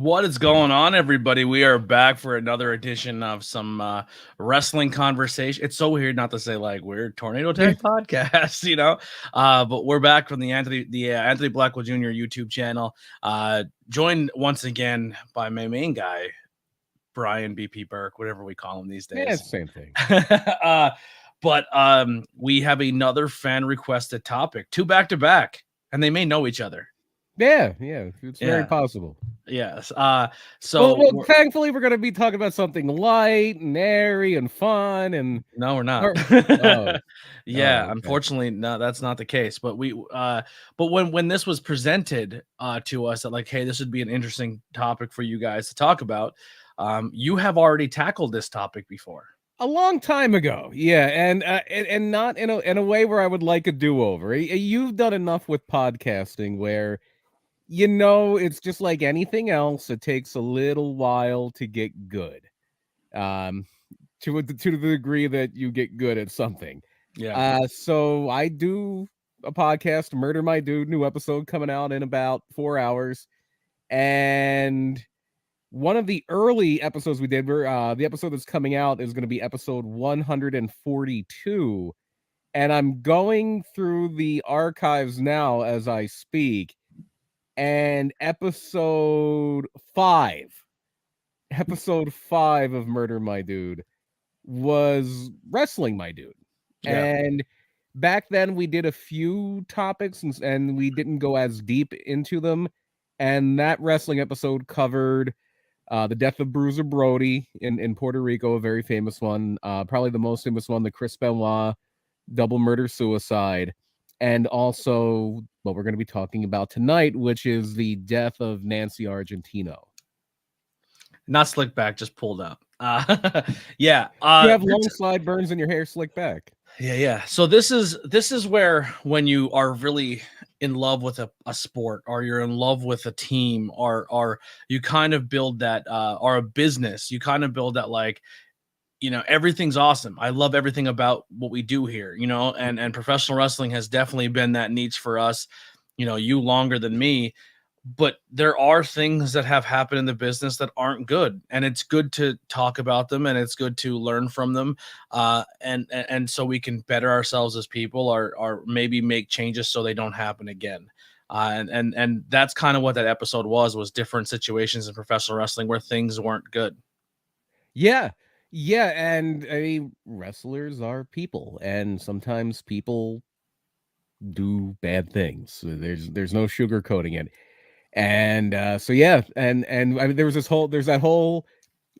What is going on, everybody? We are back for another edition of some wrestling conversation. It's so weird not to say like weird Tornado Tag podcast, but we're back from the Anthony Blackwell Jr. YouTube channel. Joined once again by my main guy, Brian BP Burke, whatever we call him these days. Yeah, same thing. But we have another fan requested topic, 2 back-to-back, and they may know each other. Yeah, it's very possible. Yes. Well, thankfully, we're going to be talking about something light and airy and fun. And no, we're not. Okay. Unfortunately, no, that's not the case. But when this was presented to us, that like, hey, this would be an interesting topic for you guys to talk about. You have already tackled this topic before. A long time ago, yeah, and not in a way where I would like a do-over. You've done enough with podcasting where. It's just like anything else. It takes a little while to get good, to the degree that you get good at something. Yeah. So I do a podcast, Murder My Dude, new episode coming out in about 4 hours. And one of the early episodes we did, the episode that's coming out is going to be episode 142. And I'm going through the archives now as I speak. And episode 5 of Murder My Dude was Wrestling My Dude. Yeah. And back then we did a few topics and we didn't go as deep into them. And that wrestling episode covered the death of Bruiser Brody in Puerto Rico, a very famous one. Probably the most famous one, the Chris Benoit double murder suicide. And also what we're going to be talking about tonight, which is the death of Nancy Argentino. Not slicked back, just pulled up. Yeah. You have long slide burns and your hair slicked back. Yeah. So this is where when you are really in love with a sport, or you're in love with a team, or you kind of build that, or a business, you kind of build that like, everything's awesome. I love everything about what we do here, and professional wrestling has definitely been that niche for us, you longer than me, but there are things that have happened in the business that aren't good, and it's good to talk about them, and it's good to learn from them, and so we can better ourselves as people, or maybe make changes so they don't happen again. And that's kind of what that episode was different situations in professional wrestling where things weren't good. Yeah, and wrestlers are people, and sometimes people do bad things. So there's no sugarcoating it. And so yeah, and I mean, there's that whole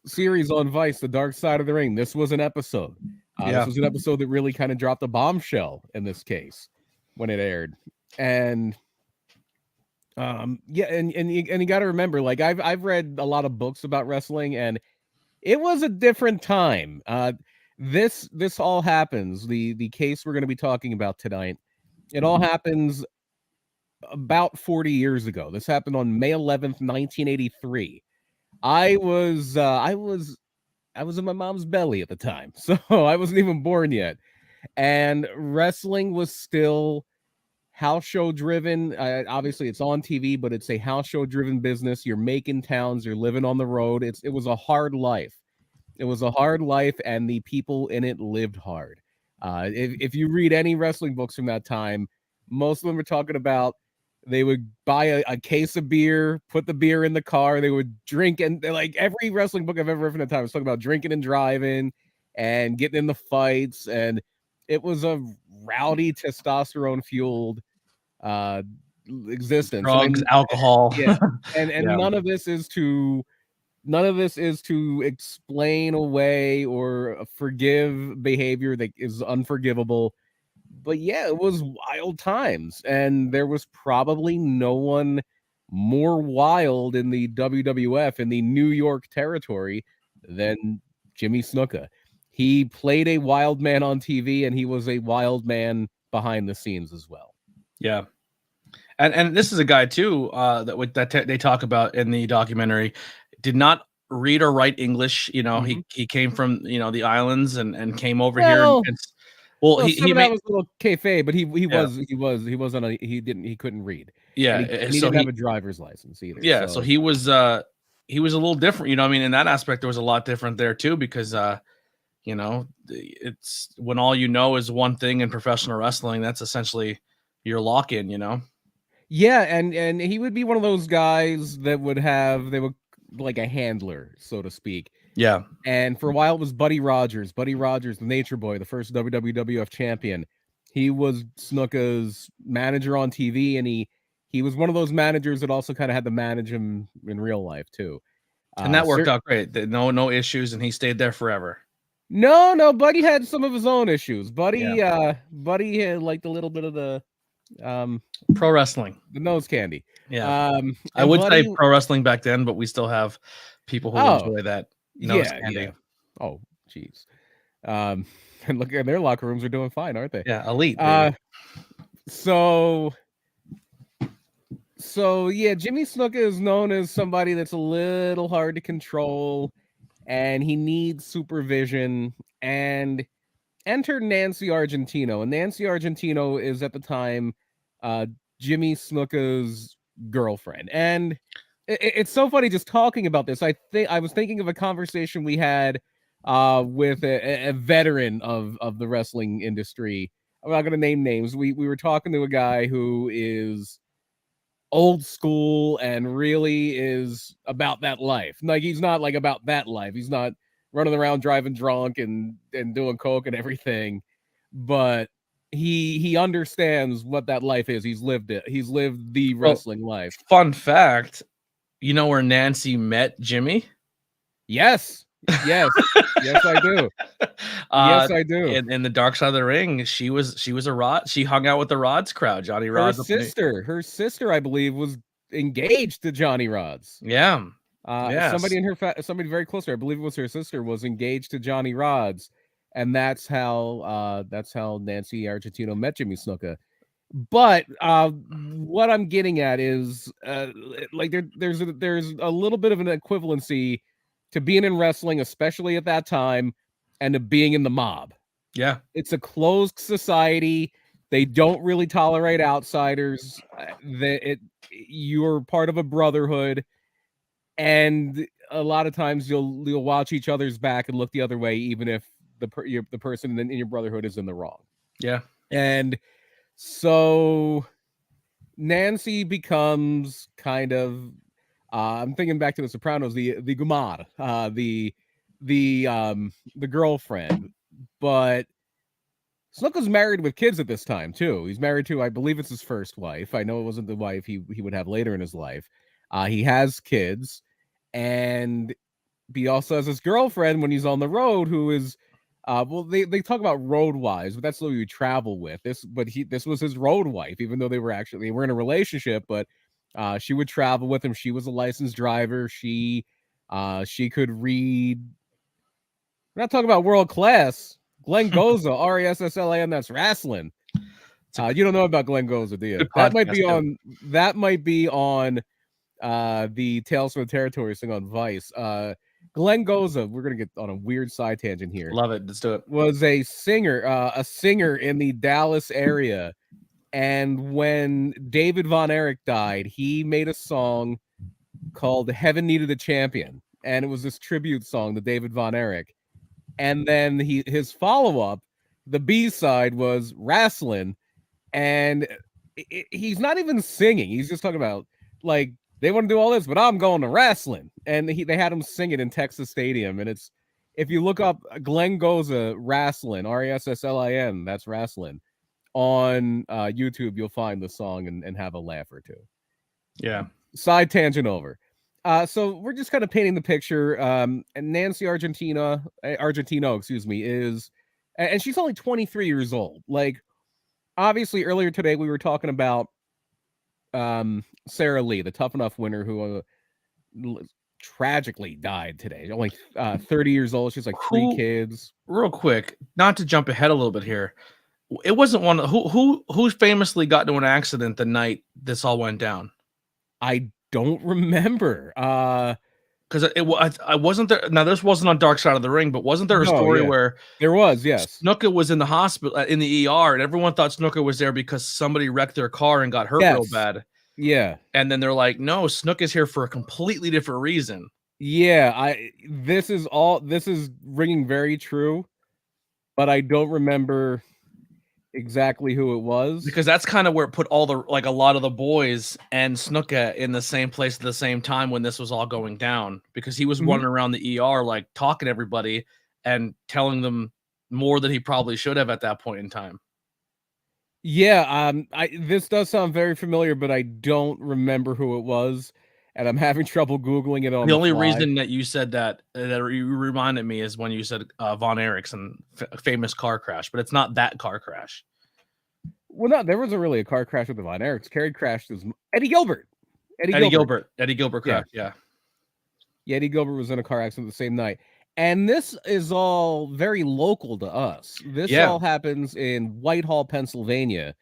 series on Vice, The Dark Side of the Ring. This was an episode. This was an episode that really kind of dropped a bombshell in this case when it aired. And and you got to remember, like I've read a lot of books about wrestling, and it was a different time. This all happens. The case we're going to be talking about tonight, it all happens about 40 years ago. This happened on May 11th, 1983. I was in my mom's belly at the time, so I wasn't even born yet. And wrestling was still house show driven. Obviously, it's on TV, but it's a house show driven business. You're making towns. You're living on the road. It was a hard life. It was a hard life, and the people in it lived hard. If you read any wrestling books from that time, most of them are talking about they would buy a case of beer, put the beer in the car, they would drink, and like every wrestling book I've ever read from that time was talking about drinking and driving and getting in the fights, and it was a rowdy, testosterone-fueled existence. Drugs, alcohol. Yeah. And none of this is to explain away or forgive behavior that is unforgivable. But yeah, it was wild times, and there was probably no one more wild in the WWF, in the New York territory, than Jimmy Snuka. He played a wild man on TV, and he was a wild man behind the scenes as well. Yeah. And this is a guy too that they talk about in the documentary. Did not read or write English. He came from the islands and came over here. He was a little kayfabe, but he couldn't read. Yeah, and he didn't have a driver's license either. Yeah, so he was he was a little different. You know, I mean, in that aspect, there was a lot different there too, because you know, it's when all you know is one thing in professional wrestling. That's essentially your lock-in. You know. Yeah, and he would be one of those guys that they would like a handler, so to speak. Yeah. And for a while it was Buddy Rogers, the Nature Boy, the first WWF champion. He was Snuka's manager on TV, and he was one of those managers that also kind of had to manage him in real life too. And that worked out great. No issues, and he stayed there forever. No, Buddy had some of his own issues. Buddy had liked a little bit of the pro wrestling, the nose candy. Yeah. I would say pro wrestling back then, but we still have people who enjoy that nose candy. Yeah. Oh, geez. And look at their locker rooms are doing fine, aren't they? Yeah, elite. So yeah, Jimmy Snuka is known as somebody that's a little hard to control, and he needs supervision. And enter Nancy Argentino, and Nancy Argentino is at the time Jimmy Snuka's girlfriend. And it's so funny just talking about this. I was thinking of a conversation we had with a veteran of the wrestling industry. I'm not going to name names. We were talking to a guy who is old school and really is about that life. Like, he's not like about that life. He's not running around driving drunk and doing coke and everything, but he understands what that life is. He's lived it. He's lived the wrestling life. Fun fact, you know where Nancy met Jimmy? Yes, I do. Yes, I do. In the Dark Side of the Ring, she was a Rod. She hung out with the Rods crowd. Johnny Rod's her sister, I believe, was engaged to Johnny Rod's. Yeah. Somebody very close to her, I believe it was her sister, was engaged to Johnny Rod's, and that's how Nancy Argentino met Jimmy Snuka. But what I'm getting at is like there's a little bit of an equivalency to being in wrestling, especially at that time, and to being in the mob. Yeah, it's a closed society. They don't really tolerate outsiders. You're part of a brotherhood. And a lot of times you'll watch each other's back and look the other way, even if the person in your brotherhood is in the wrong. Yeah. And so Nancy becomes kind of I'm thinking back to The Sopranos, the Gumar, the girlfriend. But Snuka's married with kids at this time too. He's married to, I believe it's his first wife. I know it wasn't the wife he would have later in his life. He has kids, and he also has his girlfriend when he's on the road, who is, they talk about road wives, but that's who you travel with. This was his road wife, even though they were in a relationship. But she would travel with him. She was a licensed driver. She could read. We're not talking about world class. Glenn Goza, RASSLAN. That's wrestling. You don't know about Glenn Goza, do you? That might be on the Tales from the Territory thing on Vice. Glenn Goza, we're gonna get on a weird side tangent here. Love it. Let's do it. Was a singer in the Dallas area, and when David Von Erich died, he made a song called "Heaven Needed a Champion," and it was this tribute song to David Von Erich. And then his follow-up, the B-side, was "Wrestling," and he's not even singing. He's just talking about, like, they want to do all this, but I'm going to wrestling. And they had him sing it in Texas Stadium. And it's, if you look up Glenn Goza wrestling, RASSLIN, that's wrestling, on YouTube, you'll find the song and have a laugh or two. Yeah. Side tangent over. So we're just kind of painting the picture. And Nancy Argentino, is, and she's only 23 years old. Like, obviously, earlier today we were talking about Sarah Lee, the Tough Enough winner, who tragically died today. Only 30 years old. She's like 3 kids. Real quick, not to jump ahead a little bit here. It wasn't one who famously got into an accident the night this all went down. I don't remember. Because I wasn't there. Now, this wasn't on Dark Side of the Ring, but wasn't there a story where there was? Yes, Snuka was in the hospital in the ER, and everyone thought Snuka was there because somebody wrecked their car and got hurt real bad. Yeah, and then they're like, "No, Snuka's here for a completely different reason." Yeah, this is ringing very true, but I don't remember exactly who it was. Because that's kind of where it put all the like a lot of the boys and Snuka in the same place at the same time when this was all going down. Because he was running around the ER like talking to everybody and telling them more than he probably should have at that point in time. Yeah, this does sound very familiar, but I don't remember who it was, and I'm having trouble Googling it on The the only fly. reason that you said that you reminded me is when you said Von Erichsen, famous car crash, but it's not that car crash. Well, no, there wasn't really a car crash with the Von Erichs. Carrie crashed was Eddie Gilbert. Eddie Gilbert crash, yeah. Eddie Gilbert was in a car accident the same night. And this is all very local to us. This all happens in Whitehall, Pennsylvania,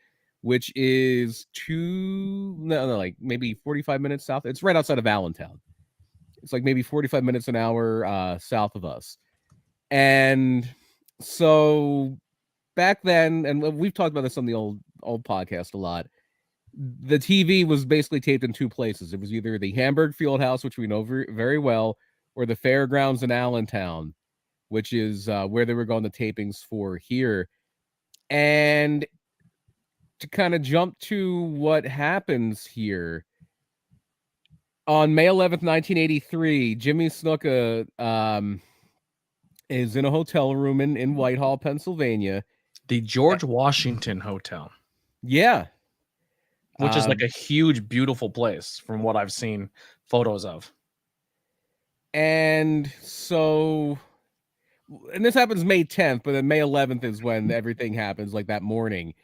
which is like maybe 45 minutes south. It's right outside of Allentown. It's like maybe 45 minutes an hour south of us. And so back then, and we've talked about this on the old podcast a lot, the TV was basically taped in two places. It was either the Hamburg Fieldhouse, which we know very well, or the Fairgrounds in Allentown, which is where they were going to tapings for here. And to kind of jump to what happens here, on May 11th, 1983, Jimmy Snuka is in a hotel room in Whitehall, Pennsylvania. The George Washington Hotel. Yeah. Which is like a huge, beautiful place from what I've seen photos of. And so, and this happens May 10th, but then May 11th is when everything happens, like that morning.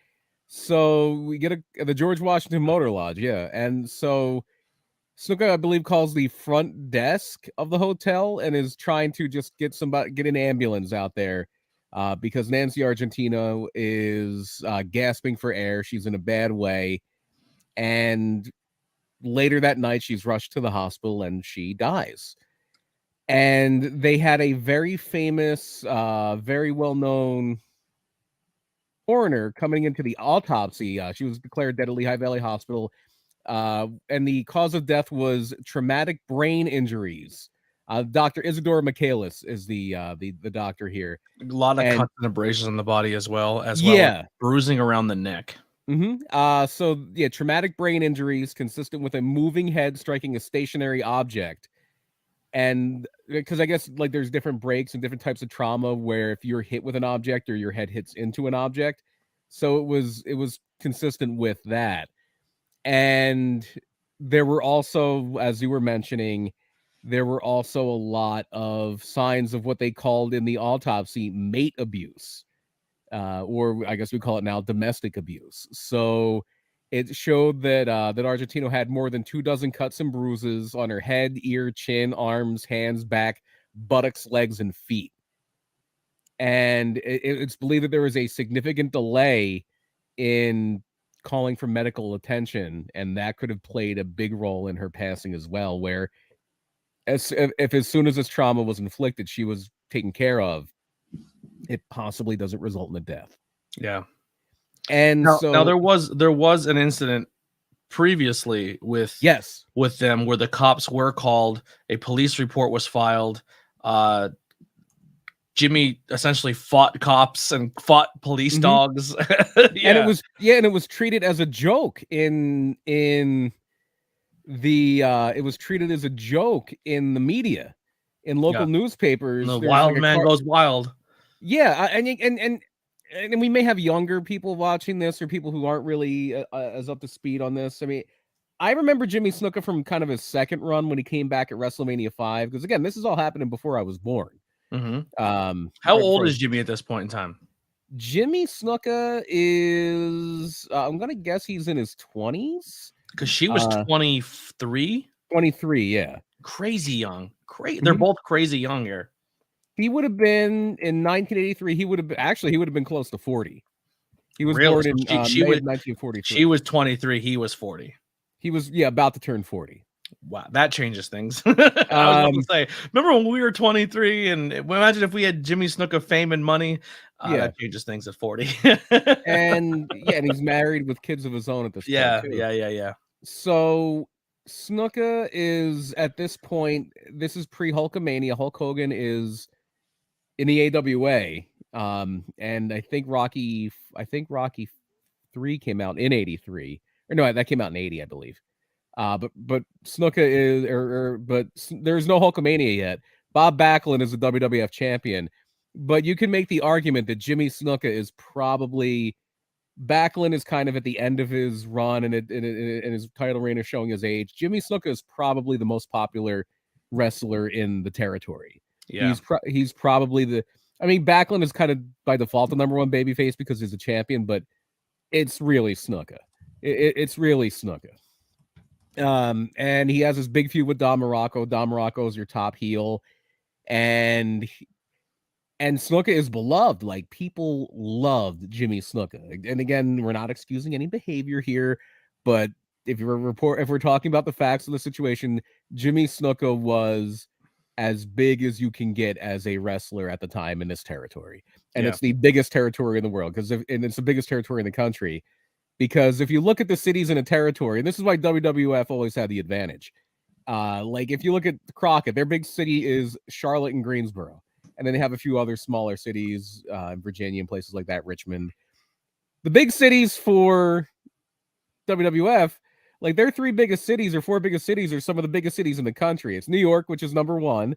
So we get the George Washington Motor Lodge, yeah. And so Snuka, I believe, calls the front desk of the hotel and is trying to just get an ambulance out there because Nancy Argentino is gasping for air. She's in a bad way. And later that night, she's rushed to the hospital and she dies. And they had a very famous, very well-known coroner coming into the autopsy. She was declared dead at Lehigh Valley Hospital. And the cause of death was traumatic brain injuries. Dr. Isidore Michaelis is the doctor here. A lot of cuts and abrasions on the body as well as bruising around the neck. So yeah, traumatic brain injuries consistent with a moving head striking a stationary object. And because I guess like there's different breaks and different types of trauma where if you're hit with an object or your head hits into an object. So it was consistent with that. And there were also, as you were mentioning, there were also a lot of signs of what they called in the autopsy mate abuse. Or I guess we call it now domestic abuse. So it showed that that Argentino had more than 24 cuts and bruises on her head, ear, chin, arms, hands, back, buttocks, legs, and feet. And it's believed that there was a significant delay in calling for medical attention, and that could have played a big role in her passing as well, where as soon as this trauma was inflicted, she was taken care of, it possibly doesn't result in a death. Yeah. And now there was an incident previously with them where the cops were called, a police report was filed. Jimmy essentially fought cops and fought police dogs. And it was treated as a joke in the it was treated as a joke in the media, in local newspapers. The wild man goes wild. Yeah, and we may have younger people watching this or people who aren't really as up to speed on this. I mean, I remember Jimmy Snuka from kind of his second run when he came back at WrestleMania 5, because again, this is all happening before I was born. How old is Jimmy at this point in time? Jimmy Snuka is I'm gonna guess he's in his 20s, because she was 23. 23, yeah, crazy young. They're both crazy young here. He would have been in 1983. He would have been close to 40. He was born in May of 1943. She was 23. He was 40. He was about to turn 40. Wow, that changes things. I was about to say, remember when we were 23, and imagine if we had Jimmy Snuka fame and money. That changes things at 40. and he's married with kids of his own at this point. Yeah. So Snuka is at this point. This is pre-Hulkamania. Hulk Hogan is in the AWA, and I think Rocky 3 came out in '83, or no, that came out in '80, I believe. But Snuka is, there's no Hulkamania yet. Bob Backlund is a WWF champion, but you can make the argument that Jimmy Snuka is probably. Backlund is kind of at the end of his run, and his title reign is showing his age. Jimmy Snuka is probably the most popular wrestler in the territory. Yeah. He's probably the. I mean, Backlund is kind of by default the number one babyface because he's a champion, but it's really Snuka. It's really Snuka. And he has this big feud with Don Morocco. Don Morocco is your top heel, and Snuka is beloved. Like, people loved Jimmy Snuka. And again, we're not excusing any behavior here, but if we're talking about the facts of the situation, Jimmy Snuka was as big as you can get as a wrestler at the time in this territory. And it's the biggest territory in the world, and it's the biggest territory in the country. Because if you look at the cities in a territory, and this is why WWF always had the advantage. Like, if you look at Crockett, their big city is Charlotte and Greensboro. And then they have a few other smaller cities, Virginia and places like that, Richmond. The big cities for WWF, like their 3 biggest cities or 4 biggest cities are some of the biggest cities in the country. It's New York, which is number 1,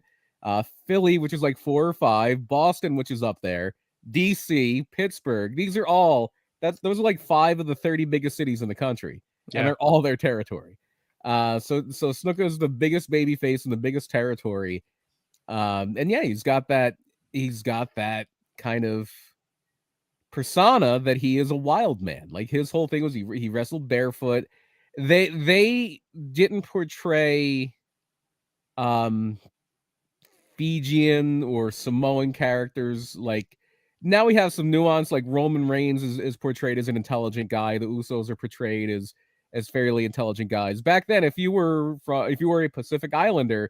Philly, which is like 4 or 5, Boston, which is up there, DC, Pittsburgh. These are all, those are like 5 of the 30 biggest cities in the country, and they're all their territory. So Snuka is the biggest babyface in the biggest territory. And yeah, he's got that kind of persona that he is a wild man. Like, his whole thing was he wrestled barefoot. They didn't portray Fijian or Samoan characters. Like, now we have some nuance. Like, Roman Reigns is portrayed as an intelligent guy. The Usos are portrayed as fairly intelligent guys. Back then, if you were a Pacific Islander,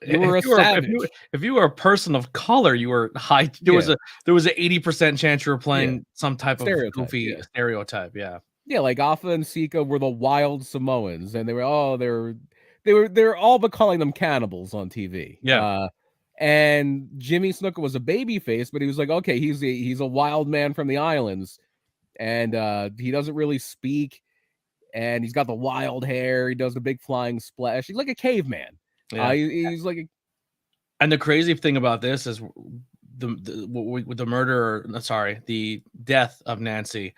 you were a savage. If you were a person of color, you were high. There was an 80% chance you were playing some type of goofy stereotype. Yeah. Yeah, like Afa and Sika were the wild Samoans, and they were all but calling them cannibals on TV. Yeah. And Jimmy Snuka was a babyface, but he was like, okay, he's a wild man from the islands, and he doesn't really speak, and he's got the wild hair. He does the big flying splash. He's like a caveman. Yeah. He's like, and the crazy thing about this is the death of Nancy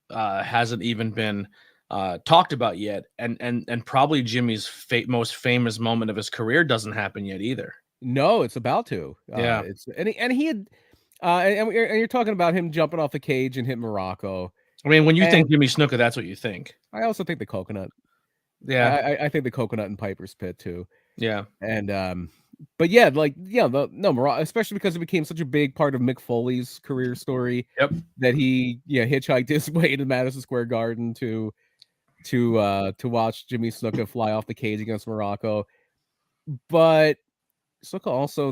hasn't even been talked about yet, and probably Jimmy's most famous moment of his career doesn't happen yet either. No, it's about to. Yeah, and he had, and you're talking about him jumping off the cage and hitting Morocco. I mean, when you think Jimmy Snuka, that's what you think. I also think the coconut. Yeah, I think the coconut in Piper's Pit too. Yeah, and but yeah, like Morocco, especially because it became such a big part of Mick Foley's career story. Yep. That he hitchhiked his way to Madison Square Garden to watch Jimmy Snuka fly off the cage against Morocco. But Snuka also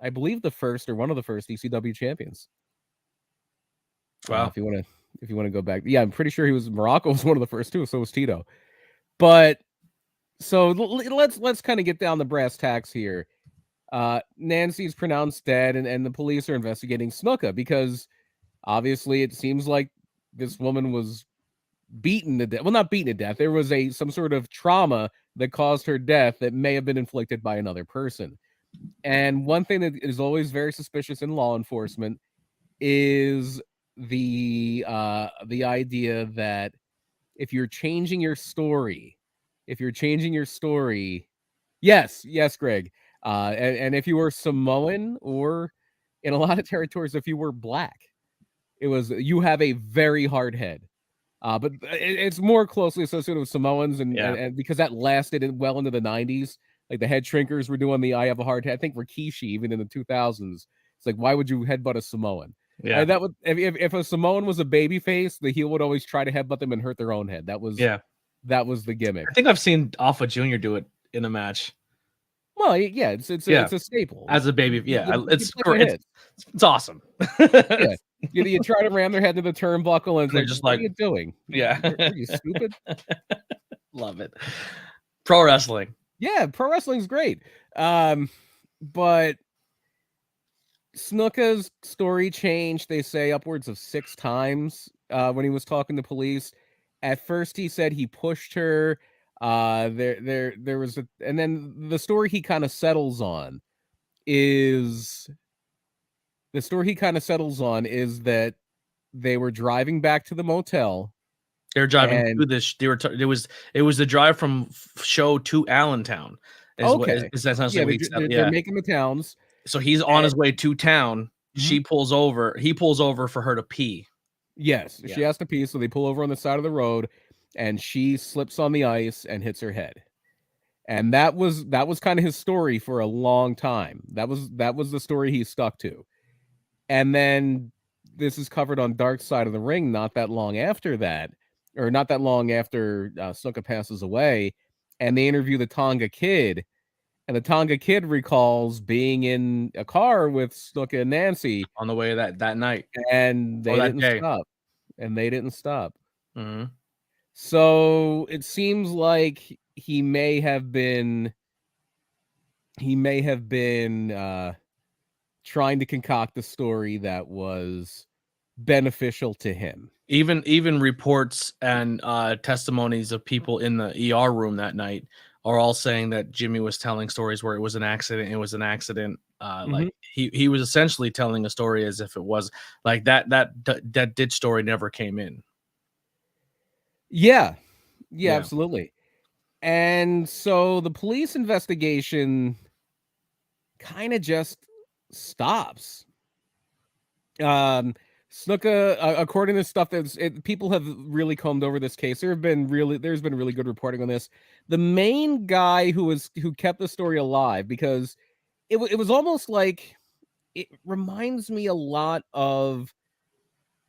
I believe the first or one of the first ECW champions. Wow. If you want to go back, yeah, I'm pretty sure Morocco was one of the first too. So was Tito. But so let's kind of get down the brass tacks here. Nancy's pronounced dead, and the police are investigating Snuka because obviously it seems like this woman was beaten to death. Well, not beaten to death. There was some sort of trauma that caused her death that may have been inflicted by another person. And one thing that is always very suspicious in law enforcement is the idea that if you're changing your story, yes, Greg, and if you were Samoan, or in a lot of territories, if you were black, you have a very hard head. But it's more closely associated with Samoans, and because that lasted well into the 90s. Like, the head shrinkers were doing the I have a hard head. I think Rikishi, even in the 2000s, it's like, why would you headbutt a Samoan? Yeah, that would if a Samoan was a babyface, the heel would always try to headbutt them and hurt their own head. That was the gimmick. I think I've seen Alpha Jr. do it in a match. Well, yeah, it's a staple as a baby. Yeah, it's awesome. Yeah, you try to ram their head to the turnbuckle, and they're just like, "What are you doing? Yeah, are you stupid?" Love it. Pro wrestling. Yeah, pro wrestling's great. But Snuka's story changed, they say, upwards of 6 times when he was talking to police. At first, he said he pushed her. There was and then the story he kind of settles on is that they were driving back to the motel. They were driving And to this. It was the drive from show to Allentown. okay, Is essentially what he said. they're Yeah. making the towns. So he's on his way to town. She pulls over. He pulls over for her to pee. Yes, Yeah. she has to pee, so they pull over on the side of the road, and she slips on the ice and hits her head. And that was kind of his story for a long time. That was the story he stuck to. And then this is covered on Dark Side of the Ring not that long after that, or not that long after Snuka passes away, and they interview the Tonga Kid, and the Tonga Kid recalls being in a car with Snuka and Nancy on the way that night, and they didn't stop. And they didn't stop. Mm-hmm. So it seems like he may have been trying to concoct a story that was beneficial to him. Even reports and testimonies of people in the ER room that night are all saying that Jimmy was telling stories where it was an accident. It was an accident. Like he was essentially telling a story as if it was like that ditch story never came in. Yeah, absolutely. And so the police investigation kind of just stops. Snuka, according to stuff people have really combed over this case. There's been really good reporting on this. The main guy who kept the story alive, because it was almost like, it reminds me a lot of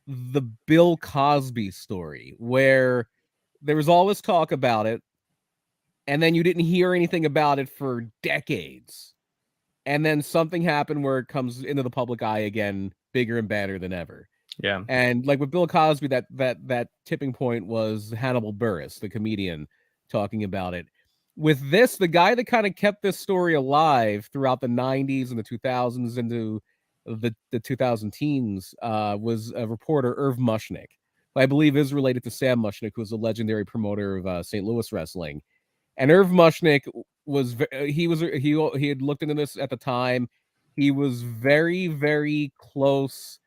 the Bill Cosby story, where there was all this talk about it, and then you didn't hear anything about it for decades. And then something happened where it comes into the public eye again, bigger and badder than ever. Yeah. And like with Bill Cosby, that tipping point was Hannibal Buress, the comedian, talking about it. With this, the guy that kind of kept this story alive throughout the 90s and the 2000s into the 2000 teens was a reporter, Irv Mushnick, who I believe is related to Sam Mushnick, who was a legendary promoter of St. Louis wrestling. And Irv Mushnick he had looked into this at the time. He was very, very close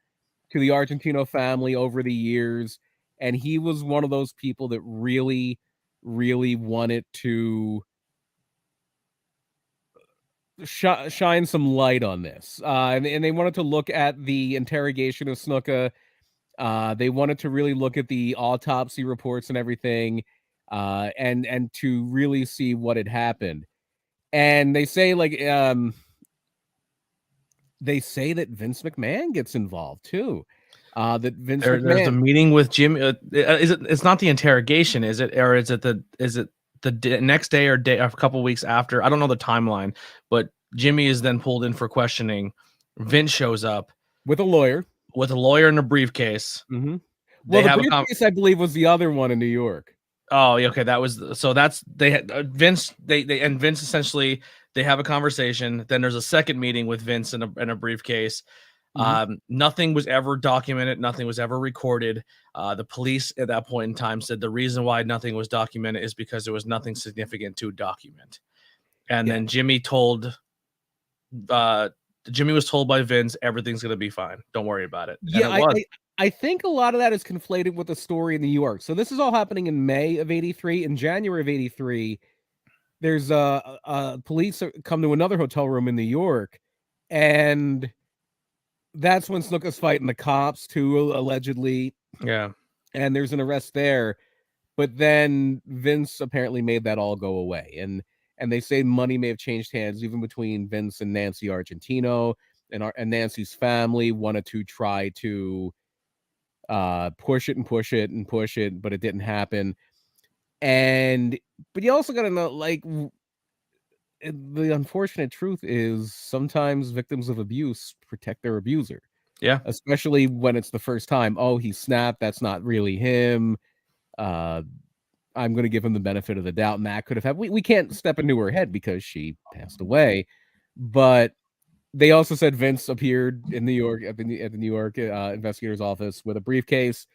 to the Argentino family over the years, and he was one of those people that really, really wanted to shine some light on this. And they wanted to look at the interrogation of Snuka. They wanted to really look at the autopsy reports and everything, and to really see what had happened. And they say that Vince McMahon gets involved too. That Vince McMahon, there's a meeting with Jimmy. It's not the interrogation, is it? Or is it the next day or a couple weeks after? I don't know the timeline, but Jimmy is then pulled in for questioning. Vince shows up with a lawyer in a briefcase. Mm-hmm. Well, the briefcase, I believe, was the other one in New York. Oh, okay. Vince. And Vince essentially, they have a conversation. Then there's a second meeting with Vince in a briefcase. Nothing was ever documented. Nothing was ever recorded. The police at that point in time said the reason why nothing was documented is because there was nothing significant to document. And then Jimmy was told by Vince, everything's going to be fine. Don't worry about it. Yeah, I think a lot of that is conflated with the story in New York. So this is all happening in May of '83. In January of '83, there's police come to another hotel room in New York, and that's when Snuka's fighting the cops too, allegedly. Yeah. And there's an arrest there. But then Vince apparently made that all go away. And they say money may have changed hands even between Vince and Nancy Argentino, and Nancy's family wanted to try to push it, but it didn't happen. But you also got to know, like, the unfortunate truth is sometimes victims of abuse protect their abuser. Yeah. Especially when it's the first time. Oh, he snapped. That's not really him. I'm going to give him the benefit of the doubt. And that could have happened. We can't step into her head because she passed away. But they also said Vince appeared in New York at the New York investigator's office with a briefcase,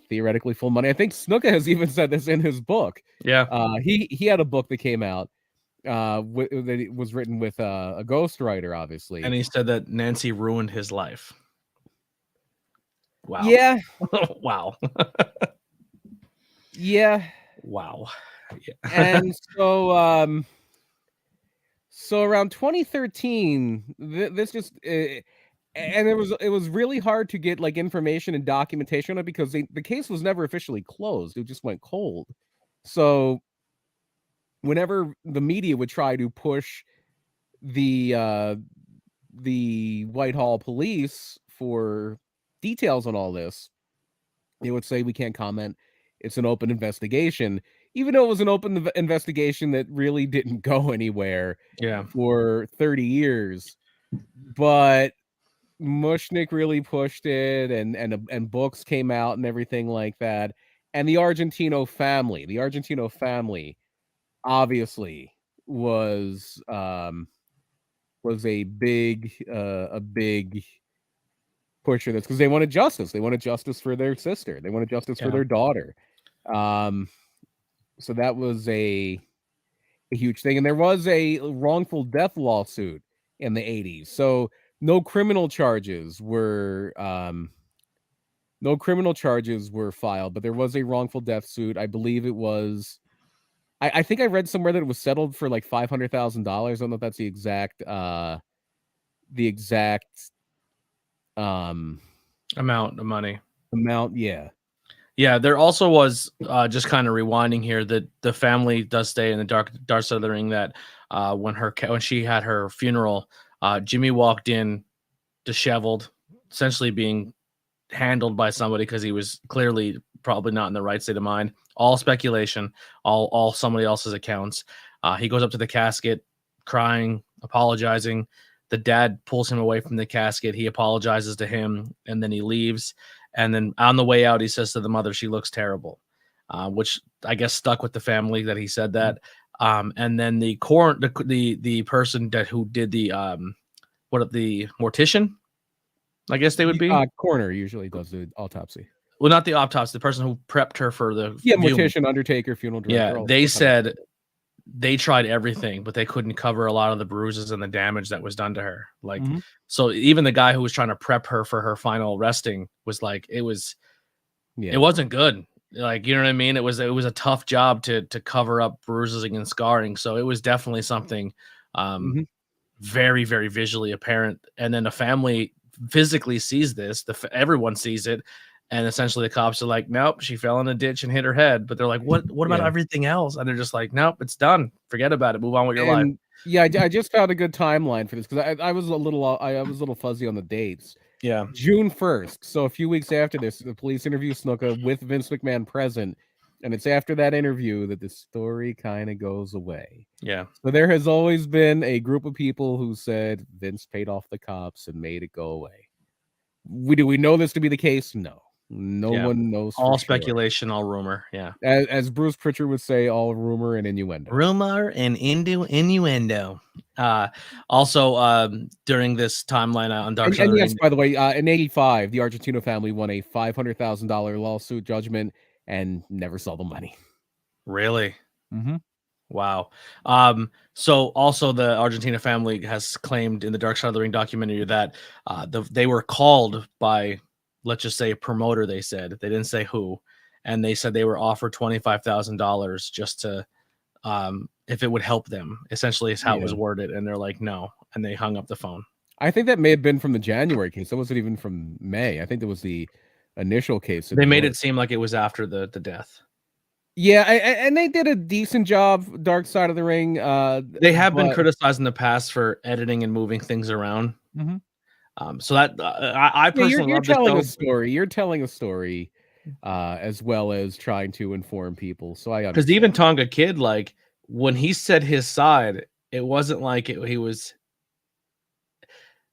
theoretically full money. I think Snuka has even said this in his book. Yeah. He had a book that came out that was written with a ghostwriter, obviously. And he said that Nancy ruined his life. Wow. Yeah. Wow. Yeah. Wow. Yeah. And so so around 2013, this just and it was really hard to get like information and documentation on it because the case was never officially closed. It just went cold. So whenever the media would try to push the Whitehall police for details on all this, they would say we can't comment. It's an open investigation, even though it was an open investigation that really didn't go anywhere for 30 years. But Mushnick really pushed it, and books came out and everything like that. And the Argentino family obviously was a big push for this because they wanted justice. They wanted justice for their sister. They wanted justice for their daughter. So that was a huge thing. And there was a wrongful death lawsuit in the 80s. So no criminal charges were filed, but there was a wrongful death suit. I believe it was I think I read somewhere that it was settled for like $500,000. I don't know if that's the exact amount of money. Yeah. There also was just kind of rewinding here that the family does stay in the dark side of the ring. That when she had her funeral, Jimmy walked in disheveled, essentially being handled by somebody because he was clearly probably not in the right state of mind. All speculation, all somebody else's accounts. He goes up to the casket, crying, apologizing. The dad pulls him away from the casket. He apologizes to him, and then he leaves. And then on the way out, he says to the mother, "She looks terrible," which I guess stuck with the family that he said that. And then the person who did the mortician, I guess they would be coroner usually does the autopsy. Well, not the autopsy. The person who prepped her for the mortician, undertaker, funeral director. Yeah, they said they tried everything, but they couldn't cover a lot of the bruises and the damage that was done to her. Like, so even the guy who was trying to prep her for her final resting was like, it wasn't good. Like, you know what I mean? It was a tough job to cover up bruises and scarring. So it was definitely something very, very visually apparent. And then the family physically sees this. Everyone sees it. And essentially the cops are like, nope, she fell in a ditch and hit her head. But they're like, what about everything else? And they're just like, nope, it's done. Forget about it. Move on with your life. Yeah, I just found a good timeline for this because I was a little fuzzy on the dates. Yeah. June 1st. So a few weeks after this, the police interview Snuka with Vince McMahon present. And it's after that interview that the story kind of goes away. Yeah. So there has always been a group of people who said Vince paid off the cops and made it go away. Do we know this to be the case? No. No one knows. All speculation, all rumor. Yeah. As Bruce Pritchard would say, all rumor and innuendo. Rumor and innuendo. Also, during this timeline on Dark Side of the Ring. Yes, by the way, in '85, the Argentino family won a $500,000 lawsuit judgment and never saw the money. Really? Wow. So also the Argentina family has claimed in the Dark Side of the Ring documentary that they were called by, let's just say, a promoter. They said, they didn't say who, and they said they were offered $25,000 just to if it would help them, essentially is how it was worded. And they're like, no. And they hung up the phone. I think that may have been from the January case. That wasn't even from May. I think that was the initial case. They made it seem like it was after the death. Yeah, and they did a decent job, Dark Side of the Ring. They have been criticized in the past for editing and moving things around. So that I personally you're telling a story. You're telling a story as well as trying to inform people. So I understand. Because even Tonga Kid, like when he said his side, it wasn't like he was.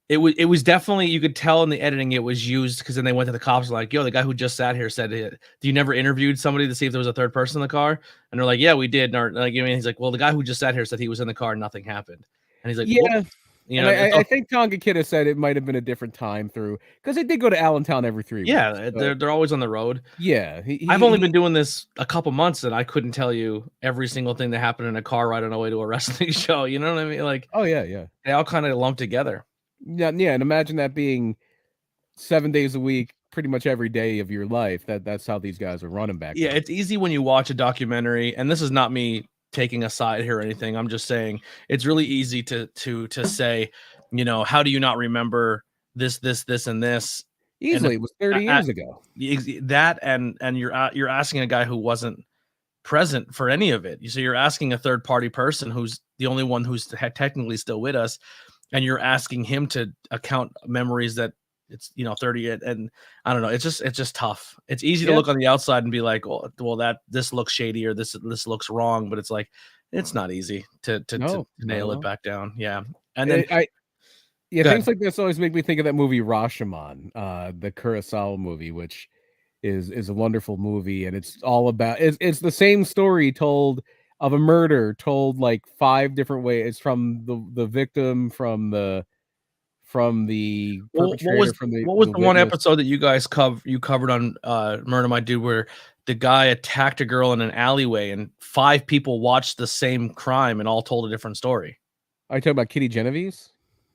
it was definitely, you could tell in the editing it was used, because then they went to the cops like, yo, the guy who just sat here said, do you never interviewed somebody to see if there was a third person in the car? And they're like, yeah, we did. And like, I mean, he's like, well, the guy who just sat here said he was in the car and nothing happened. And he's like, well, Yeah. you And know, it's I think Tonga Kid has said it might have been a different time through, because they did go to Allentown every 3 weeks. yeah, So, they're always on the road. yeah, I've only been doing this a couple months, and I couldn't tell you every single thing that happened in a car ride on the way to a wrestling show. You know what I mean? Like, oh yeah, yeah. they all kind of lump together. Yeah, yeah, and imagine that being 7 days a week, pretty much every day of your life. That's how these guys were running back Yeah, then. it's easy when you watch a documentary, and this is not me taking a side here or anything. I'm just saying it's really easy to say, you know, how do you not remember this, and this? And Easily, it was 30 years ago. that, and you're asking a guy who wasn't present for any of it. So you're asking a third party person who's the only one who's technically still with us, and you're asking him to account memories that it's, you know, 30, and I don't know, it's just tough. It's easy to Yeah. look on the outside and be like, well, that this looks shady, or this looks wrong, but it's like, it's not easy to No, not nail at it all. back down. Yeah. And then Yeah, go things ahead. like this always make me think of that movie Rashomon, the Kurosawa movie, which is a wonderful movie, and it's all about it's the same story told of a murder told like 5 different ways. It's from the victim, from the Well, perpetrator, from what was the the one witness. episode that you covered on Murder My Dude, where the guy attacked a girl in an alleyway and 5 people watched the same crime and all told a different story? Are you talking about Kitty Genovese?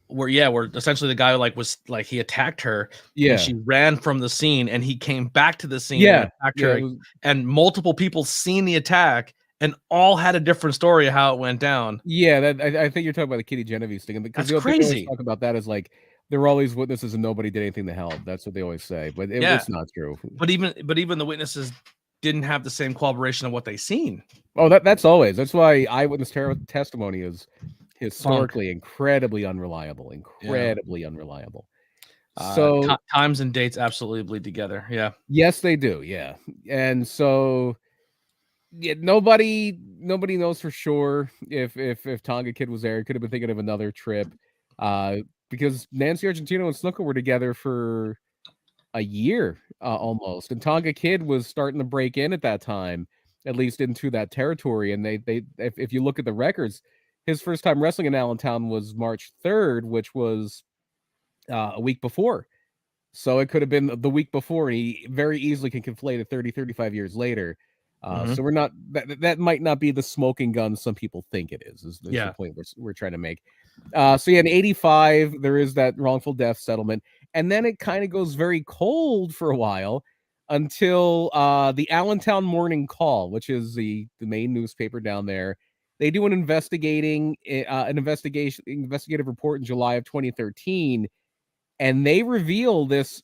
Where essentially the guy was like, he attacked her and Yeah. she ran from the scene, and he came back to the scene and Yeah. attacked Yeah, her, and multiple people seen the attack and all had a different story of how it went down. yeah, that I think you're talking about the Kitty Genovese thing, because That's they always crazy. talk about that as like there were all these witnesses and nobody did anything to help. That's what they always say, but Yeah, it's not true. but even the witnesses didn't have the same corroboration of what they seen. Oh, that's why eyewitness testimony is Bunk. historically incredibly unreliable, Yeah. incredibly unreliable. So Times and dates absolutely bleed together. Yeah. yes, they do, yeah, and so yeah, nobody knows for sure if Tonga Kid was there. He could have been thinking of another trip, uh, because Nancy Argentino and Snooker were together for a year, almost, and Tonga Kid was starting to break in at that time, at least into that territory. And they if you look at the records, his first time wrestling in Allentown was March 3rd, which was a week before. So it could have been the week before, and he very easily can conflate it 35 years later. Hmm. So we're not that might not be the smoking gun some people think it is the Yeah. point we're trying to make. So yeah, in 85, there is that wrongful death settlement, and then it kind of goes very cold for a while until the Allentown Morning Call, which is the main newspaper down there. They do an investigative report in July of 2013, and they reveal this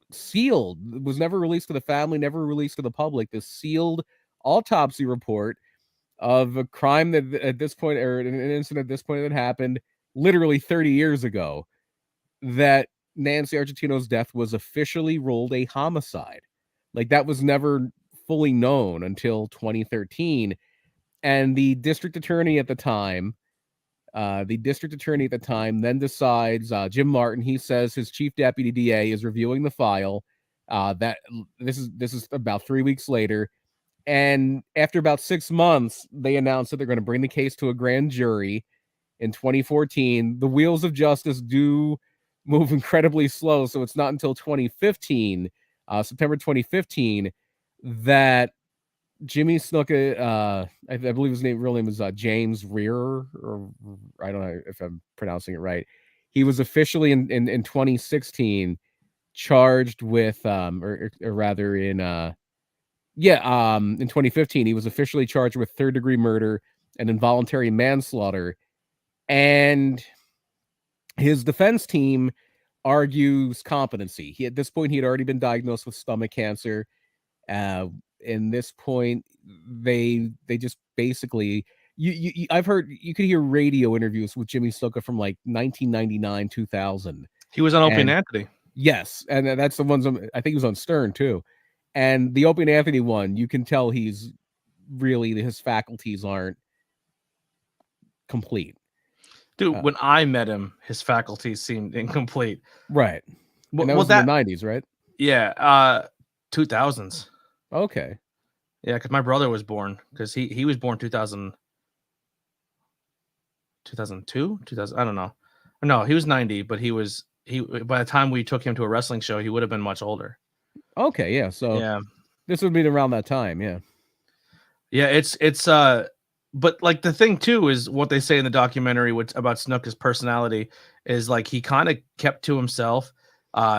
sealed, was never released to the family, never released to the public, this sealed autopsy report of a crime that at this point, or an incident at this point that happened literally 30 years ago, that Nancy Argentino's death was officially ruled a homicide. Like, that was never fully known until 2013. And the district attorney at the time then decides, Jim Martin, he says his chief deputy DA is reviewing the file. That this is about 3 weeks later, and after about 6 months, they announce that they're going to bring the case to a grand jury in 2014. The wheels of justice do move incredibly slow, so it's not until 2015, September 2015, that Jimmy Snuka, I believe his real name is James Rear, or I don't know if I'm pronouncing it right. He was officially in 2016 charged with, or rather in 2015 he was officially charged with third-degree murder and involuntary manslaughter. And his defense team argues competency. At this point, he had already been diagnosed with stomach cancer. In this point, they just basically, I've heard, you could hear radio interviews with Jimmy Snuka from like 1999, 2000, He was on Opie and and Anthony. yes, and that's the ones I think he was on Stern too. And the Opie and Anthony one, you can tell he's really, his faculties aren't complete. Dude, when I met him, his faculties seemed incomplete. Right. And that Well, was in the 90s, right? Yeah, 2000s. Okay. Yeah, because my brother was born, because he was born 2000, 2002, 2000. I don't know. No, he was 90, but he by the time we took him to a wrestling show, he would have been much older. Okay, yeah. So Yeah. this would be around that time, yeah. Yeah, it's but like the thing too is what they say in the documentary about Snuka's personality is like he kind of kept to himself.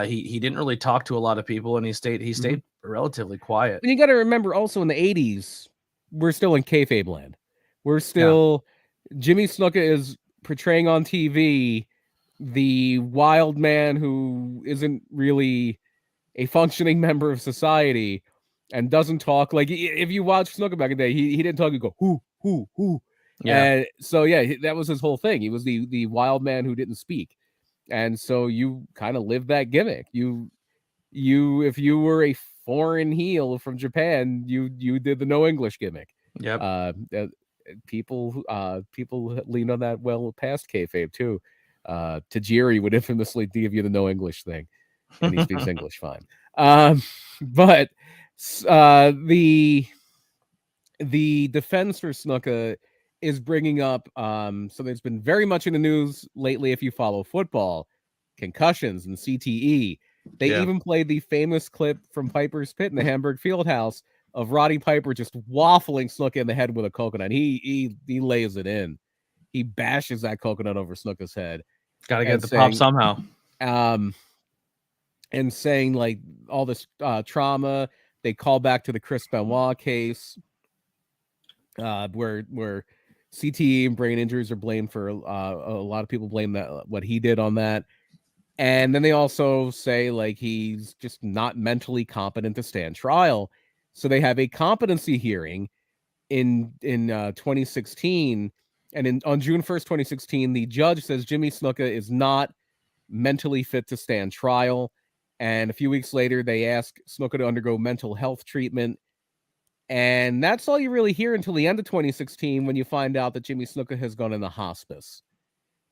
He didn't really talk to a lot of people, and he stayed relatively quiet. And you got to remember also in the 80s, we're still in kayfabe land. We're still Jimmy Snuka is portraying on TV the wild man who isn't really a functioning member of society and doesn't talk. Like if you watch Snuka back in the day, he didn't talk. He'd go who. Yeah. And so yeah, that was his whole thing. He was the wild man who didn't speak, and so you kind of lived that gimmick. You if you were a foreign heel from Japan, you did the no English gimmick. Yep. People lean on that well past kayfabe too. Tajiri would infamously give you the no English thing, and he speaks English fine. But the defense for Snuka is bringing up so there's been very much in the news lately if you follow football, concussions and CTE. They even played the famous clip from Piper's Pit in the Hamburg Fieldhouse of Roddy Piper just waffling Snuka in the head with a coconut. He lays it in. He bashes that coconut over Snuka's head. Got to get the pop somehow. And saying like all this trauma, they call back to the Chris Benoit case, where CTE and brain injuries are blamed for a lot of people blame that what he did on that. And then they also say like he's just not mentally competent to stand trial. So they have a competency hearing in 2016, and on June 1st, 2016, the judge says Jimmy Snuka is not mentally fit to stand trial. And a few weeks later, they ask Snuka to undergo mental health treatment. And that's all you really hear until the end of 2016 when you find out that Jimmy Snuka has gone into hospice.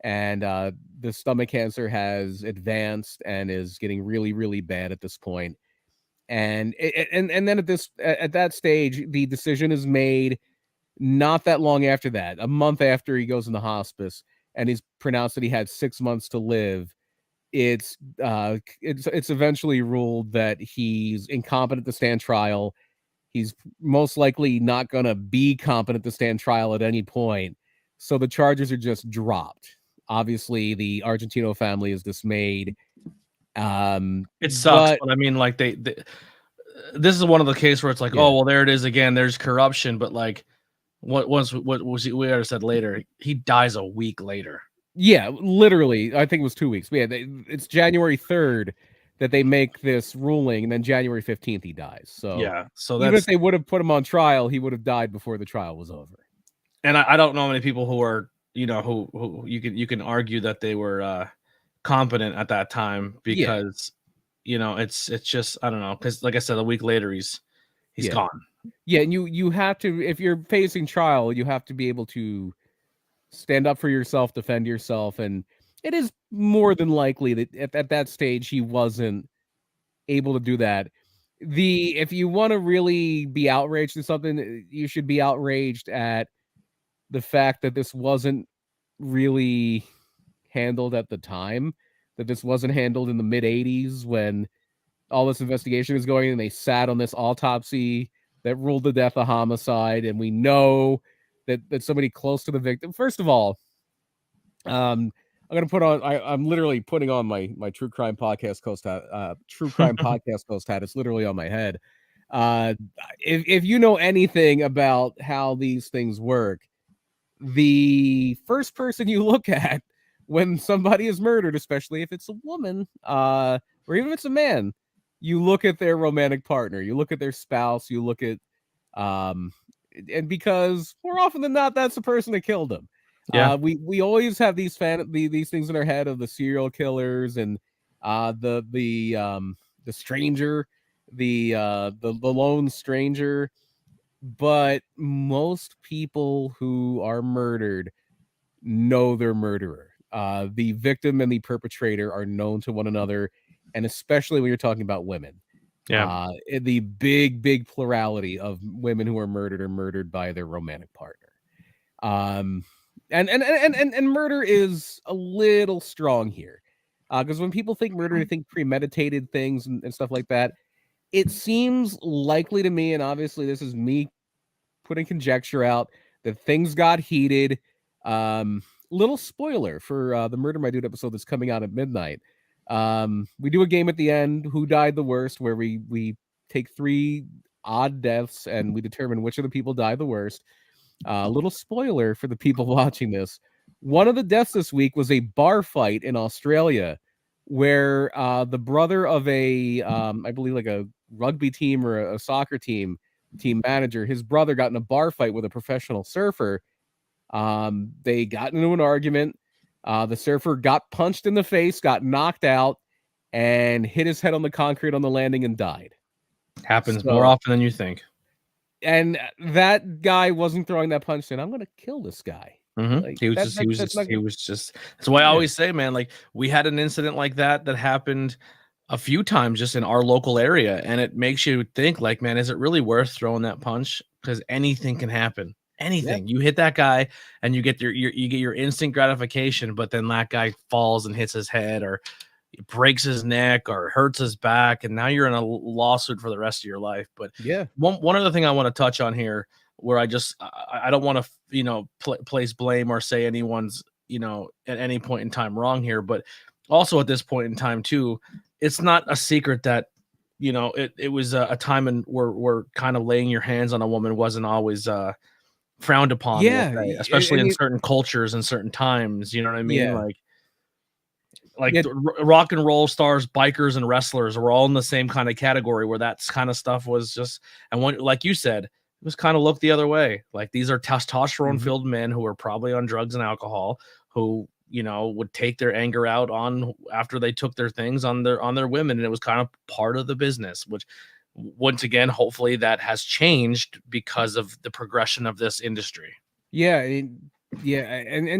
And the stomach cancer has advanced and is getting really, really bad at this point. And then at that stage, the decision is made not that long after that, a month after he goes into hospice, and he's pronounced that he had 6 months to live. It's eventually ruled that he's incompetent to stand trial. He's most likely not going to be competent to stand trial at any point. So the charges are just dropped. Obviously, the Argentino family is dismayed. It sucks, but I mean, like they this is one of the cases where it's like, oh well, there it is again. There's corruption, but like, what we already said later, he dies a week later. Yeah, literally, I think it was 2 weeks. Yeah, it's January 3rd that they make this ruling, and then January 15th he dies. So yeah, so even if they would have put him on trial, he would have died before the trial was over. And I don't know many people who are, who you can argue that they were competent at that time because, it's just, I don't know, because like I said, a week later he's gone. Yeah, and you have to, if you're facing trial, you have to be able to stand up for yourself, defend yourself, and it is more than likely that at that stage he wasn't able to do that. If you want to really be outraged at something, you should be outraged at the fact that this wasn't really handled at the time, that this wasn't handled in the mid 80s when all this investigation was going, and they sat on this autopsy that ruled the death a homicide, and we know that somebody close to the victim. First of all, I'm gonna put on. I'm literally putting on my true crime podcast host hat. True crime podcast host hat. It's literally on my head. If you know anything about how these things work, the first person you look at when somebody is murdered, especially if it's a woman, or even if it's a man, you look at their romantic partner, you look at their spouse, you look at, and because more often than not, that's the person that killed them. Yeah. We always have these things in our head of the serial killers and the stranger, the lone stranger. But most people who are murdered, know their murderer. The victim and the perpetrator are known to one another, and especially when you're talking about women. Yeah. The big plurality of women who are murdered by their romantic partner. And murder is a little strong here, because when people think murder, they think premeditated things and stuff like that. It seems likely to me, and obviously this is me putting conjecture out, that things got heated. Little spoiler for the Murder My Dude episode that's coming out at midnight. We do a game at the end, Who Died the Worst, where we take 3 odd deaths and we determine which of the people died the worst. Little spoiler for the people watching this. One of the deaths this week was a bar fight in Australia where the brother of a, I believe like a rugby team or a soccer team manager, his brother got in a bar fight with a professional surfer. They got into an argument. The surfer got punched in the face, got knocked out, and hit his head on the concrete on the landing and died. Happens more often than you think. And that guy wasn't throwing that punch saying, I'm going to kill this guy. Mm-hmm. Like, he was just. That's why I always say, man, like we had an incident like that happened a few times just in our local area, and it makes you think, like, man, is it really worth throwing that punch? Because anything can happen. Anything. You hit that guy, and you get your instant gratification, but then that guy falls and hits his head, or breaks his neck, or hurts his back, and now you're in a lawsuit for the rest of your life. But one other thing I want to touch on here, where I don't want to place blame or say anyone's at any point in time wrong here, but also at this point in time too, it's not a secret that it was a time where kind of laying your hands on a woman wasn't always frowned upon, especially in certain cultures and certain times. You know what I mean? Rock and roll stars, bikers, and wrestlers were all in the same kind of category where that kind of stuff was just, and when, like you said, it was kind of looked the other way. Like, these are testosterone filled men who are probably on drugs and alcohol, who would take their anger out on after they took their things on their women, and it was kind of part of the business, which, once again, hopefully that has changed because of the progression of this industry. And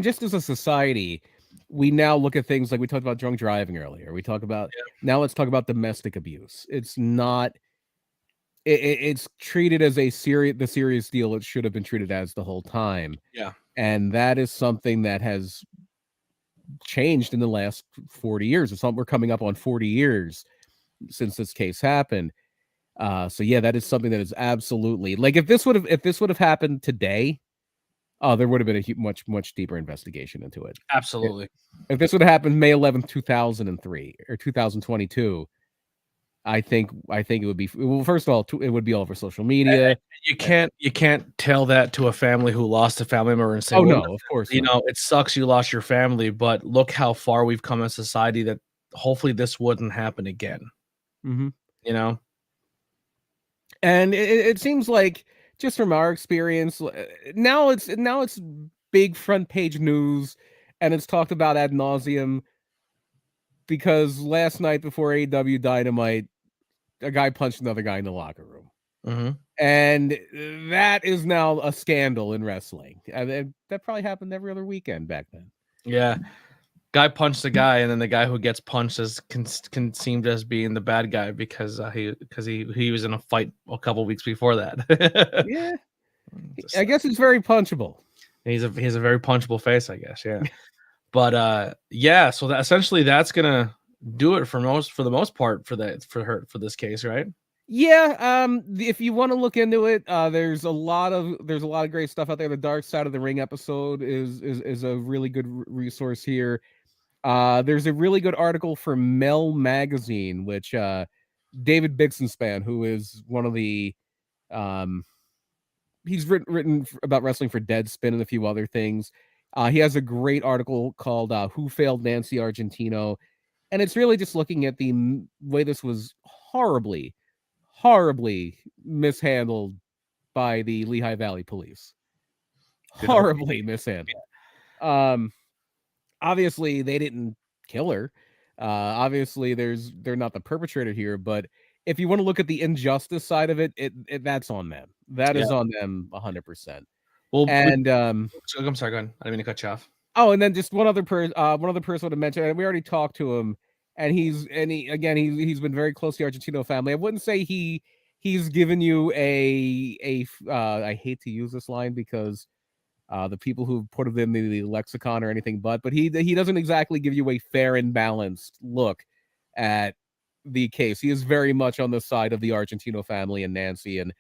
just as a society, we now look at things like we talked about drunk driving earlier. We talk about now let's talk about domestic abuse. It's not. It's treated as the serious deal it should have been treated as the whole time. Yeah, and that is something that has changed in the last 40 years. It's something we're coming up on 40 years since this case happened. That is something that is absolutely, like, if this would have happened today, there would have been a much deeper investigation into it. Absolutely. If this would have happened May 11th, 2003 or 2022, I think it would be, well, first of all, it would be all over social media. And you can't tell that to a family who lost a family member and say, no, of course, it sucks you lost your family, but look how far we've come as society that hopefully this wouldn't happen again. And it seems like, just from our experience, now it's big front page news, and it's talked about ad nauseum, because last night before AEW Dynamite, a guy punched another guy in the locker room. And that is now a scandal in wrestling. And that probably happened every other weekend back then. Yeah. Guy punched the guy, and then the guy who gets punched can seem as being the bad guy because he was in a fight a couple weeks before that. I guess he's very punchable. He has a very punchable face, I guess. Yeah. But so that essentially that's gonna do it for the most part for this case, right? If you want to look into it, there's a lot of great stuff out there. The Dark Side of the Ring episode is a really good resource here. There's a really good article for Mel Magazine, which David Bixenspan, who is one of the he's written about wrestling for Deadspin and a few other things. He has a great article called Who Failed Nancy Argentino, and it's really just looking at the way this was horribly mishandled by the Lehigh Valley Police. Horribly mishandled. Obviously they didn't kill her. Obviously they're not the perpetrator here, but if you want to look at the injustice side of it, that's on them. That is on them 100%. Well, and I'm sorry, go ahead. I didn't mean to cut you off. Oh, and then just one other person to mention, and we already talked to him, and he's been very close to the Argentino family. I wouldn't say he's given you I hate to use this line because the people who put it in the lexicon or anything, but he doesn't exactly give you a fair and balanced look at the case. He is very much on the side of the Argentino family and Nancy, and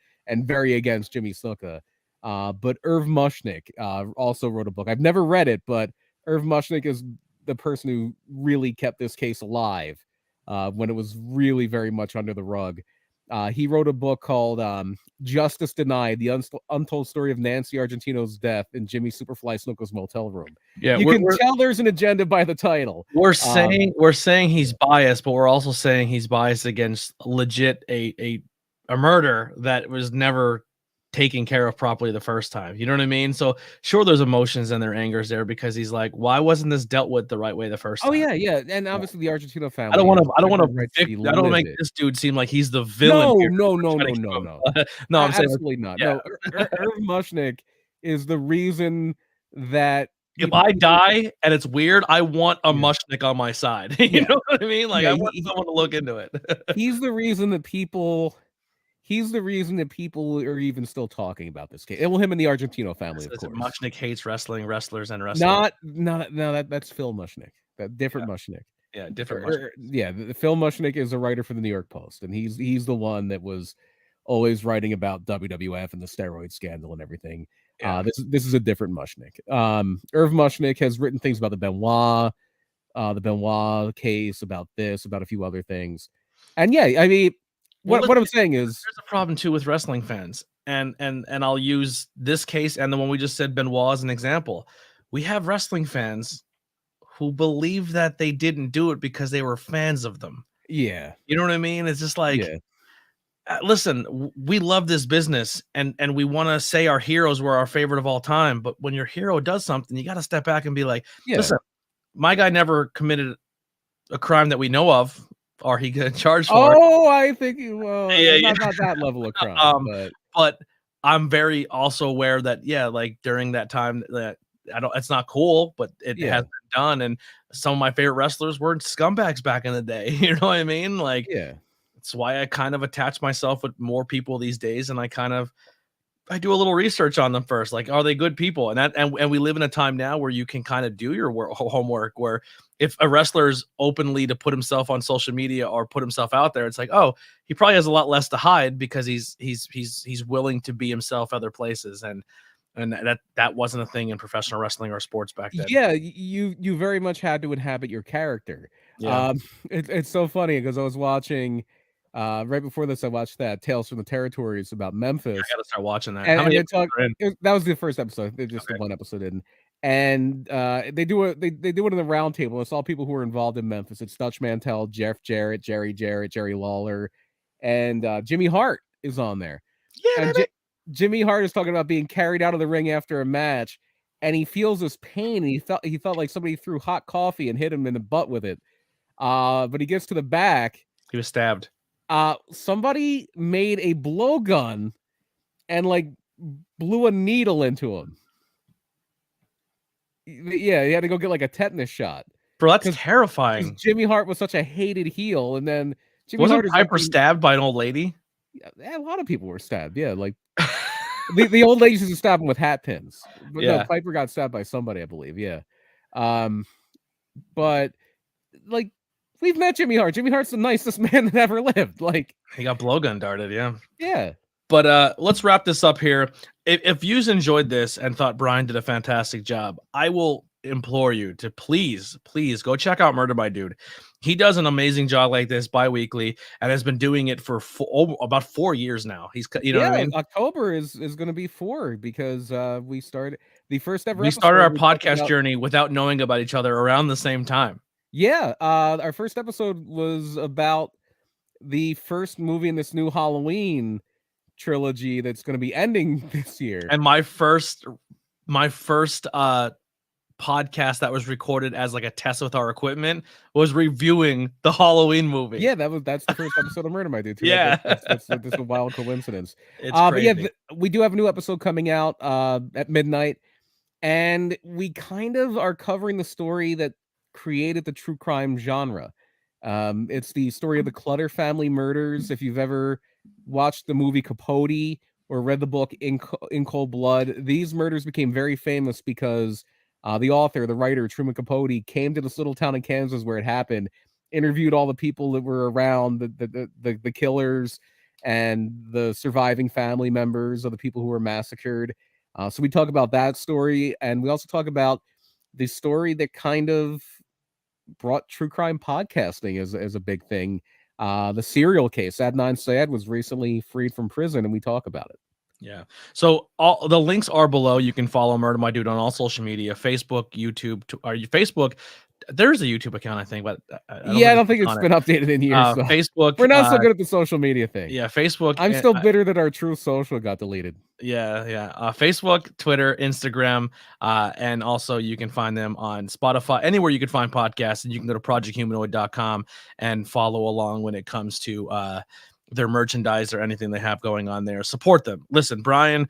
very against Jimmy Snuka. But Irv Mushnick also wrote a book. I've never read it, but Irv Mushnick is the person who really kept this case alive when it was really very much under the rug. He wrote a book called Justice Denied, the Untold Story of Nancy Argentino's Death in Jimmy Superfly Snuka's motel room. Yeah, you can tell there's an agenda by the title. We're saying he's biased, but we're also saying he's biased against legit a murder that was never taken care of properly the first time. You know what I mean? So sure, there's emotions and their angers there because he's like, why wasn't this dealt with the right way the first time? Oh yeah, and obviously the Argentino family. I don't want to make this dude seem like he's the villain. No. No, I'm saying absolutely not. Yeah. No, Irv Mushnick is the reason that if I die and it's weird, I want a Mushnick on my side. You know what I mean? Like I want someone to look into it. He's the reason that people are even still talking about this case. Well, him and the Argentino family, of course. Mushnick hates wrestling, wrestlers, and wrestling. That's Phil Mushnick. That different Mushnick. Yeah, different Mushnick. Yeah, Phil Mushnick is a writer for the New York Post, and he's the one that was always writing about WWF and the steroid scandal and everything. Yeah. This is a different Mushnick. Irv Mushnick has written things about the Benoit case, about this, about a few other things, and yeah, I mean. What I'm saying is there's a problem too with wrestling fans, and I'll use this case and the one we just said Benoit as an example. We have wrestling fans who believe that they didn't do it because they were fans of them. Yeah, you know what I mean? It's just like, listen, we love this business, and we want to say our heroes were our favorite of all time. But when your hero does something, you got to step back and be like, listen, my guy never committed a crime that we know of. Are he going to charge for it? Oh, I think not that level of crime. But I'm very also aware that like during that time that it's not cool, but it has been done. And some of my favorite wrestlers were scumbags back in the day. You know what I mean? Like, it's why I kind of attach myself with more people these days, and I do a little research on them first. Like, are they good people? And we live in a time now where you can kind of do your homework, where if a wrestler's openly to put himself on social media or put himself out there, it's like, oh, he probably has a lot less to hide because he's willing to be himself other places. And that wasn't a thing in professional wrestling or sports back then. Yeah, you very much had to inhabit your character. Yeah. It's so funny because I was watching right before this, I watched that Tales from the Territories about Memphis. I gotta start watching that. And that was the first episode. They're just the one episode in. And they do it in the round table. It's all people who are involved in Memphis. It's Dutch Mantel, Jeff Jarrett, Jerry Jarrett, Jerry Lawler, and Jimmy Hart is on there. Yeah, Jimmy Hart is talking about being carried out of the ring after a match, and he feels this pain. And he felt like somebody threw hot coffee and hit him in the butt with it. But he gets to the back. He was stabbed. Somebody made a blowgun and like blew a needle into him. Yeah, he had to go get like a tetanus shot. Bro, that's terrifying. Jimmy Hart was such a hated heel, and then wasn't Piper stabbed by an old lady? Yeah, a lot of people were stabbed. Yeah, like the old ladies used to stab him with hat pins. But no, Piper got stabbed by somebody, I believe. Yeah, but like we've met Jimmy Hart. Jimmy Hart's the nicest man that ever lived. Like he got blowgun darted. Yeah. But let's wrap this up here. If you've enjoyed this and thought Brian did a fantastic job, I will implore you to please go check out Murder by Dude. He does an amazing job like this bi-weekly and has been doing it for about 4 years now. He's, what I mean? October is going to be 4 because we started the first ever. We started our podcast journey without knowing about each other around the same time. Yeah, our first episode was about the first movie in this new Halloween trilogy that's going to be ending this year. And my first podcast that was recorded as like a test with our equipment was reviewing the Halloween movie. Yeah, that's the first episode of Murder My Dude too. Yeah, that's a wild coincidence. It's crazy. But yeah, we do have a new episode coming out at midnight. And we kind of are covering the story that created the true crime genre. It's the story of the Clutter family murders. If you've ever watched the movie Capote or read the book In Cold Blood, these murders became very famous because the author, the writer, Truman Capote, came to this little town in Kansas where it happened, interviewed all the people that were around, the killers, and the surviving family members of the people who were massacred. So we talk about that story, and we also talk about the story that kind of brought true crime podcasting as a big thing. The serial case. Adnan Syed was recently freed from prison, and we talk about it. Yeah. So all the links are below. You can follow Murder My Dude on all social media, Facebook, YouTube, Facebook. There's a YouTube account, I think, but I don't think it's been updated in years. So. Facebook. We're not so good at the social media thing. Yeah, Facebook. I'm still bitter that our True Social got deleted. Yeah. Facebook, Twitter, Instagram, and also you can find them on Spotify, anywhere you can find podcasts, and you can go to projecthumanoid.com and follow along when it comes to their merchandise or anything they have going on there. Support them. Listen, Brian,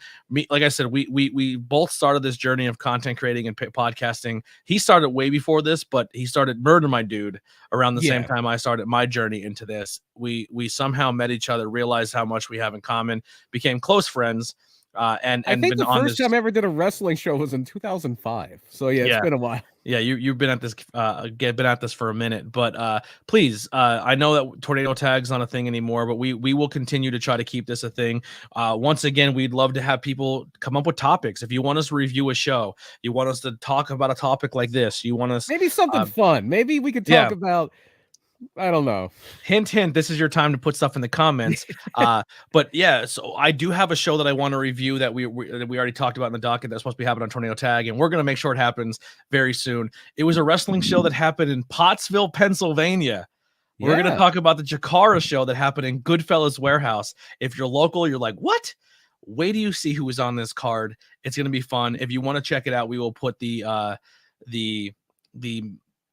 like I said, we both started this journey of content creating and podcasting. He started way before this, but he started Murder My Dude around the same time I started my journey into this. We somehow met each other, realized how much we have in common, became close friends. And I think the first time I ever did a wrestling show was in 2005. So it's been a while. Yeah, you've been at this for a minute, but please, I know that tornado tag's not a thing anymore, but we will continue to try to keep this a thing. Once again, we'd love to have people come up with topics. If you want us to review a show, you want us to talk about a topic like this, you want us maybe something fun. Maybe we could talk about. I don't know. Hint, this is your time to put stuff in the comments. But yeah, so I do have a show that I want to review that we already talked about in the docket that's supposed to be happening on Tornado Tag, and we're going to make sure it happens very soon. It was a wrestling show that happened in Pottsville, Pennsylvania. We're going to talk about the Jakara show that happened in Goodfellas Warehouse. If you're local, you're like, what? Wait till you see who was on this card. It's going to be fun. If you want to check it out, we will put the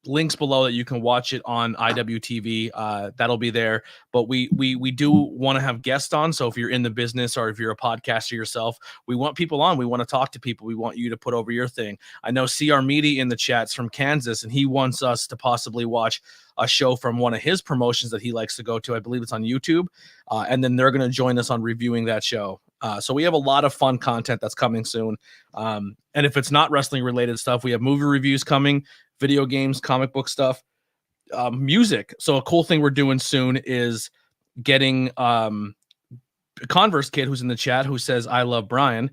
links below that you can watch it on IWTV. That'll be there. But we do want to have guests on. So if you're in the business or if you're a podcaster yourself, we want people on. We want to talk to people. We want you to put over your thing. I know CR Meaty in the chats from Kansas, and he wants us to possibly watch a show from one of his promotions that he likes to go to. I believe it's on YouTube. And then they're going to join us on reviewing that show. So we have a lot of fun content that's coming soon. And if it's not wrestling related stuff, we have movie reviews coming, video games, comic book stuff, music. So a cool thing we're doing soon is getting Converse Kid, who's in the chat, who says I love Brian.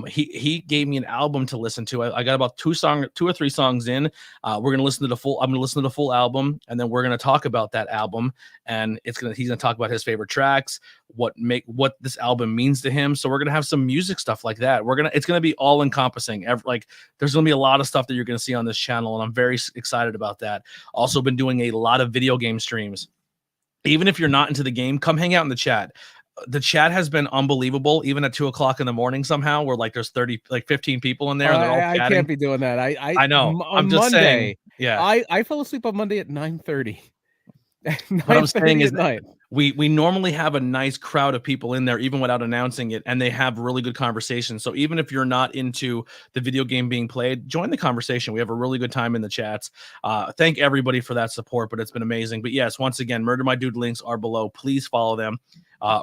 He gave me an album to listen to. I got about 2 or 3 songs in. We're gonna listen to the full. I'm gonna listen to the full album, and then we're gonna talk about that album. And he's gonna talk about his favorite tracks, what this album means to him. So we're gonna have some music stuff like that. It's gonna be all encompassing. There's gonna be a lot of stuff that you're gonna see on this channel, and I'm very excited about that. Also been doing a lot of video game streams. Even if you're not into the game, come hang out in the chat. The chat has been unbelievable, even at 2:00 in the morning. Somehow we're like, there's 15 people in there. And they're all chatting. I can't be doing that. I know. I'm just Monday, saying. Yeah. I fell asleep on Monday at 9:30. What I'm saying is that we normally have a nice crowd of people in there, even without announcing it, and they have really good conversations. So even if you're not into the video game being played, join the conversation. We have a really good time in the chats. Thank everybody for that support, but it's been amazing. But yes, once again, Murder My Dude links are below. Please follow them.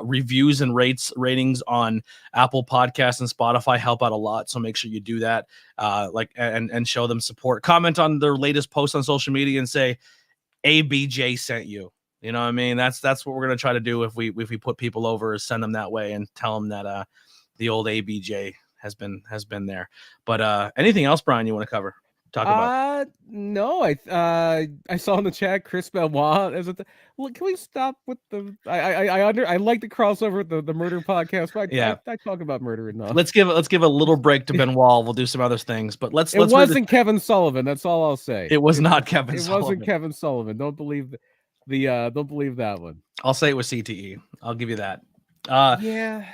Reviews and ratings on Apple Podcasts and Spotify help out a lot, so make sure you do that. And show them support. Comment on their latest post on social media and say ABJ sent you. You know what I mean? That's what we're gonna try to do if we put people over, is send them that way and tell them that the old ABJ has been there. But anything else, Brian, you want to cover? Talk about? No, I saw in the chat Chris Benoit as can we stop with the I like to cross over the murder podcast, but I talk about murder enough. Let's give a little break to Benoit. We'll do some other things, but it wasn't Kevin Sullivan. That's all I'll say. It was not Kevin Sullivan. It wasn't Kevin Sullivan. Don't believe don't believe that one. I'll say it was CTE. I'll give you that. Yeah.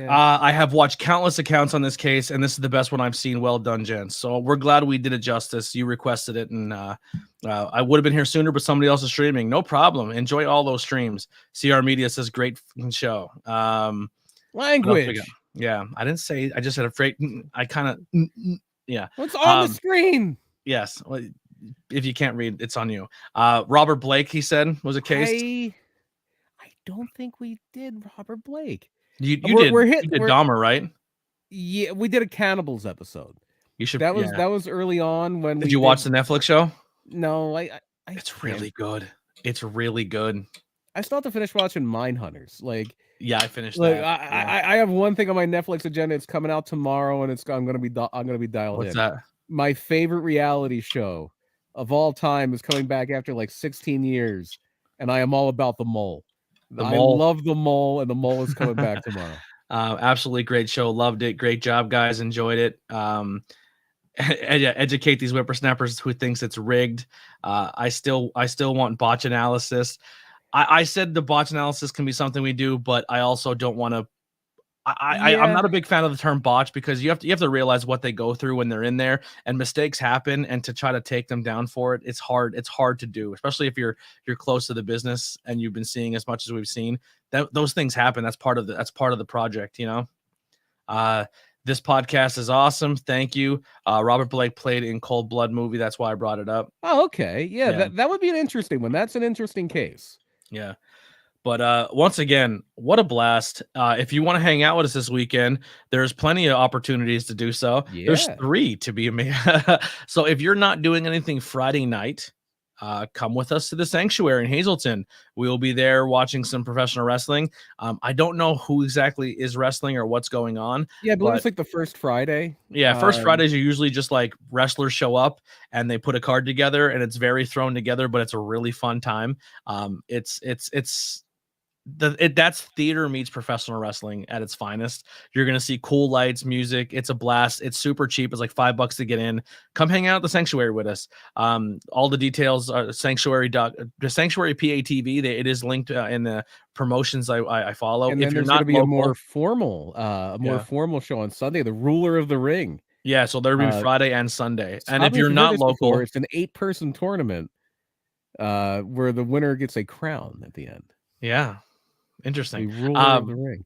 I have watched countless accounts on this case, and this is the best one I've seen. Well done, gents. So we're glad we did it justice. You requested it, and I would have been here sooner, but somebody else is streaming. No problem. Enjoy all those streams. CR Media says great show. Language. Yeah, I didn't say. I just said afraid. I kind of. Yeah. What's on the screen? Yes. Well, if you can't read, it's on you. Robert Blake, he said, was a case. I don't think we did Robert Blake. You We're did Dahmer, right? Yeah, we did a cannibals episode. You should. That was early on when did you watch the Netflix show? No, It's really good. It's really good. I still have to finish watching Mindhunters. Like, yeah, I finished like, that. I have one thing on my Netflix agenda. It's coming out tomorrow, and I'm gonna be dialed What's in. that? My favorite reality show of all time is coming back after like 16 years, and I am all about The Mole. I love The Mole, and The Mole is coming back tomorrow. Absolutely great show. Loved it. Great job, guys. Enjoyed it. Educate these whippersnappers who thinks it's rigged. I still want botch analysis. I said the botch analysis can be something we do, but I also don't want to. I'm not a big fan of the term botch because you have to realize what they go through when they're in there, and mistakes happen, and to try to take them down for it, it's hard. It's hard to do, especially if you're close to the business and you've been seeing as much as we've seen. Those things happen. That's part of the project, you know. This podcast is awesome. Thank you. Robert Blake played in Cold Blood movie. That's why I brought it up. Oh, okay. Yeah. That would be an interesting one. That's an interesting case. Yeah. But once again, what a blast. If you want to hang out with us this weekend, there's plenty of opportunities to do so. Yeah. There's 3 to be amazing. So if you're not doing anything Friday night, come with us to the Sanctuary in Hazleton. We will be there watching some professional wrestling. I don't know who exactly is wrestling or what's going on. Yeah, I believe it's like the first Friday. Yeah, first Fridays are usually just like wrestlers show up and they put a card together, and it's very thrown together, but it's a really fun time. That's theater meets professional wrestling at its finest. You're gonna see cool lights, music. It's a blast. It's super cheap. It's like $5 to get in. Come hang out at the Sanctuary with us. All the details are the Sanctuary PATV. It is linked in the promotions I follow. And if you're not going to be a more formal show on Sunday, the Ruler of the Ring. Yeah, so there'll be Friday and Sunday. And if you're not local, before, it's an 8-person tournament where the winner gets a crown at the end. Yeah. Interesting. The Ruler of the Ring.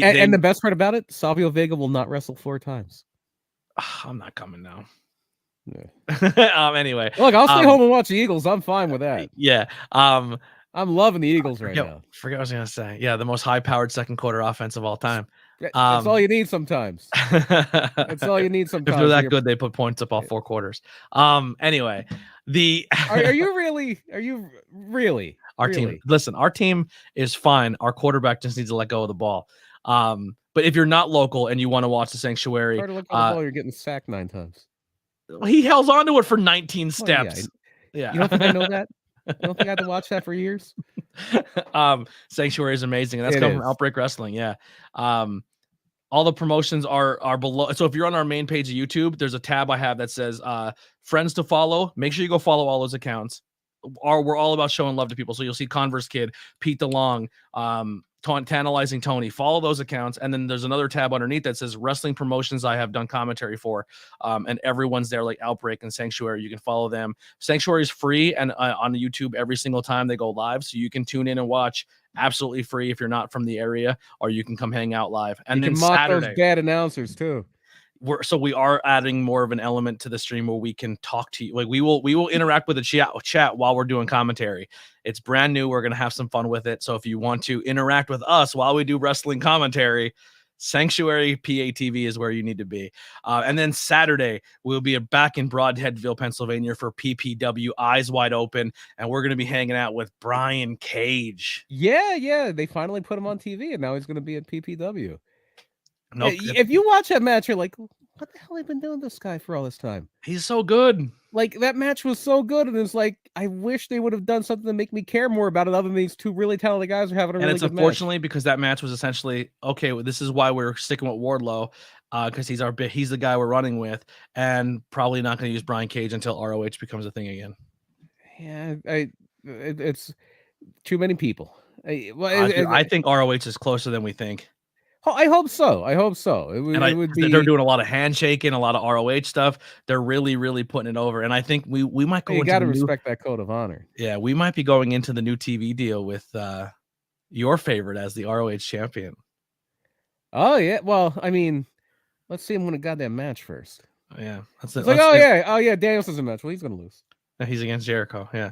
And the best part about it, Savio Vega will not wrestle 4 times. I'm not coming now. Yeah. Anyway, look, I'll stay home and watch the Eagles. I'm fine with that. Yeah. I'm loving the Eagles right now. Forget what I was gonna say. Yeah, the most high-powered second quarter offense of all time. That's all you need sometimes. That's all you need sometimes. If they're that good, they put points up all 4 quarters. Anyway, are you really? Team, listen, our team is fine. Our quarterback just needs to let go of the ball. But if you're not local and you want to watch the Sanctuary, you're getting sacked 9 times. He held on to it for 19 steps. Yeah. You don't think I know that? You don't think I had to watch that for years? Sanctuary is amazing. And that's coming from Outbreak Wrestling. Yeah. All the promotions are below. So if you're on our main page of YouTube, there's a tab I have that says friends to follow. Make sure you go follow all those accounts. We're all about showing love to people. So you'll see Converse Kid, Pete DeLong, Tantalizing Tony. Follow those accounts. And then there's another tab underneath that says wrestling promotions I have done commentary for. And everyone's there, like Outbreak and Sanctuary. You can follow them. Sanctuary is free and on YouTube every single time they go live. So you can tune in and watch absolutely free if you're not from the area, or you can come hang out live. And you then can mock Saturday, those bad announcers too. We are adding more of an element to the stream where we can talk to you. Like we will interact with the chat while we're doing commentary. It's brand new. We're going to have some fun with it. So if you want to interact with us while we do wrestling commentary, Sanctuary PATV is where you need to be. And then Saturday, we'll be back in Broadheadville, Pennsylvania for PPW Eyes Wide Open. And we're going to be hanging out with Brian Cage. Yeah. They finally put him on TV and now he's going to be at PPW. Nope. If you watch that match, you're like, what the hell have I been doing this guy for all this time? He's so good. Like, that match was so good, and it's like, I wish they would have done something to make me care more about it, other than these 2 really talented guys are having a really good match. And it's unfortunately because that match was essentially, okay, well, this is why we're sticking with Wardlow, because he's the guy we're running with, and probably not going to use Brian Cage until ROH becomes a thing again. Yeah, it's too many people. I think ROH is closer than we think. I hope so. It would be. They're doing a lot of handshaking, a lot of ROH stuff. They're really, really putting it over. And I think we might go. You got to respect that code of honor. Yeah, we might be going into the new TV deal with your favorite as the ROH champion. Oh yeah. Well, I mean, let's see him win a goddamn match first. Yeah, that's it. It's like, oh yeah, Danielson's a match. Well, he's gonna lose. He's against Jericho. Yeah.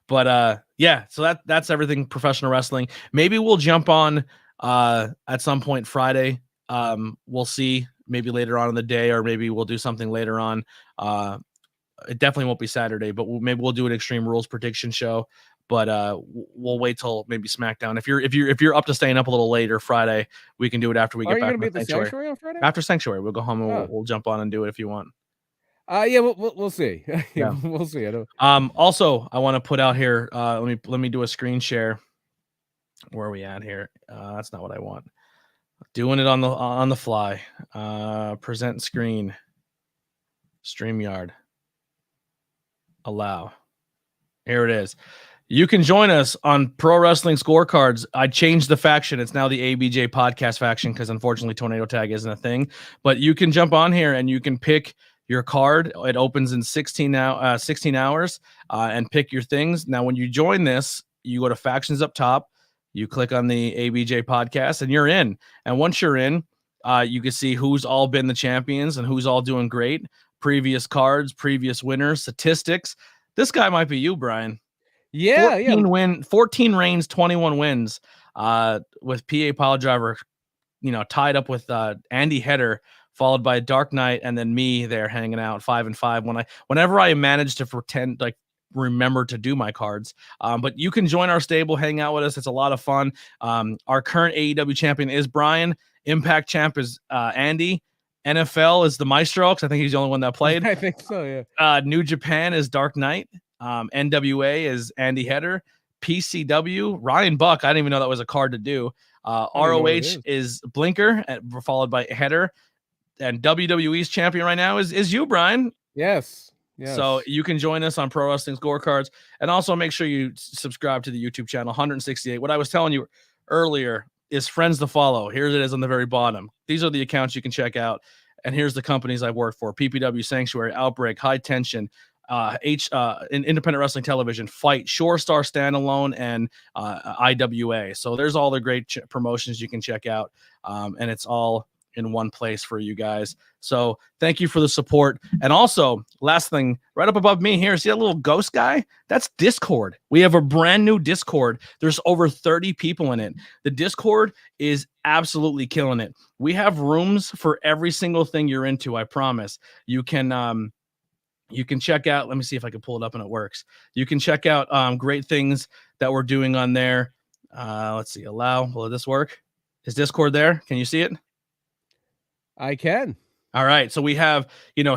But yeah, so that's everything professional wrestling. Maybe we'll jump on at some point Friday. We'll see, maybe later on in the day, or maybe we'll do something later on. It definitely won't be Saturday, but maybe we'll do an Extreme Rules prediction show. But we'll wait till maybe SmackDown. If you're up to staying up a little later Friday, we can do it after we get back from to the Sanctuary on Friday. After Sanctuary, we'll go home and we'll jump on and do it if you want. Yeah, we'll see. Yeah. We'll see. I don't. Also, I want to put out here. Let me do a screen share. Where are we at here? That's not what I want. Doing it on the fly. Present screen. StreamYard. Allow. Here it is. You can join us on Pro Wrestling Scorecards. I changed the faction. It's now the ABJ podcast faction because unfortunately Tornado Tag isn't a thing. But you can jump on here and you can pick your card. It opens in 16 hours and pick your things. Now, when you join this, you go to factions up top. You click on the ABJ podcast and you're in. And once you're in, you can see who's all been the champions and who's all doing great. Previous cards, previous winners, statistics. This guy might be you, Brian. Yeah, 14 reigns, 21 wins. With PA Pile Driver, tied up with Andy Header, followed by Dark Knight, and then me there hanging out 5-5. Whenever I manage to remember to do my cards. But you can join our stable, hang out with us. It's a lot of fun. Our current AEW champion is Brian. Impact champ is Andy. NFL is the Maestro, because I think he's the only one that played. I think so, yeah. New Japan is Dark Knight. NWA is Andy Header. PCW, Ryan Buck. I didn't even know that was a card to do. ROH is Blinker, followed by Header. And WWE's champion right now is you, Brian. Yes. So you can join us on Pro Wrestling Scorecards. And also make sure you subscribe to the YouTube channel, 168. What I was telling you earlier is friends to follow. Here it is on the very bottom. These are the accounts you can check out. And here's the companies I've worked for: PPW, Sanctuary, Outbreak, High Tension, Independent Wrestling Television, Fight, Shore Star Standalone, and IWA. So there's all the great promotions you can check out. And it's all in one place for you guys. So thank you for the support. And also, last thing, right up above me here, see that little ghost guy? That's Discord. We have a brand new Discord. There's over 30 people in it. The Discord is absolutely killing it. We have rooms for every single thing you're into, I promise. You can check out, let me see if I can pull it up and it works. You can check out great things that we're doing on there. Let's see, allow. Will this work? Is Discord there? Can you see it? I can. All right. So we have,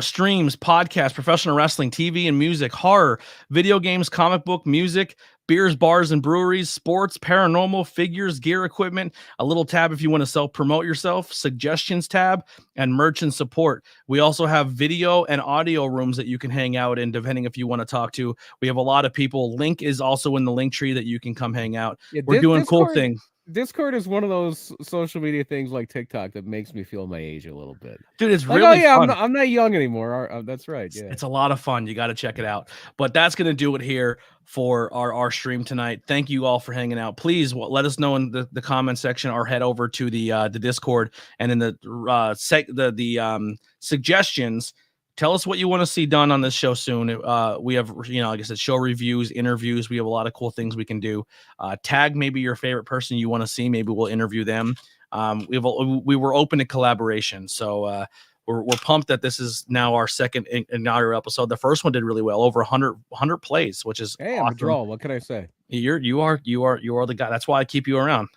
streams, podcasts, professional wrestling, TV and music, horror, video games, comic book, music, beers, bars and breweries, sports, paranormal, figures, gear, equipment, a little tab if you want to self-promote yourself, suggestions tab, and merchant support. We also have video and audio rooms that you can hang out in, depending if you want to talk to. We have a lot of people. Link is also in the link tree that you can come hang out. Yeah, we're doing cool things. Discord is one of those social media things like TikTok that makes me feel my age a little bit. Dude, it's like, really fun. I'm not young anymore. That's right. Yeah. It's a lot of fun. You got to check it out. But that's going to do it here for our stream tonight. Thank you all for hanging out. Please let us know in the comment section or head over to the Discord, and in the suggestions. Tell us what you want to see done on this show soon. We have, like I said, show reviews, interviews. We have a lot of cool things we can do. Tag maybe your favorite person you want to see. Maybe we'll interview them. We were open to collaboration. So we're pumped that this is now our second inaugural episode. The first one did really well, over 100 plays, which is awesome. I'm a draw. What can I say? You are the guy. That's why I keep you around.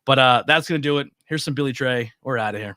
But that's going to do it. Here's some Billy Trey. We're out of here.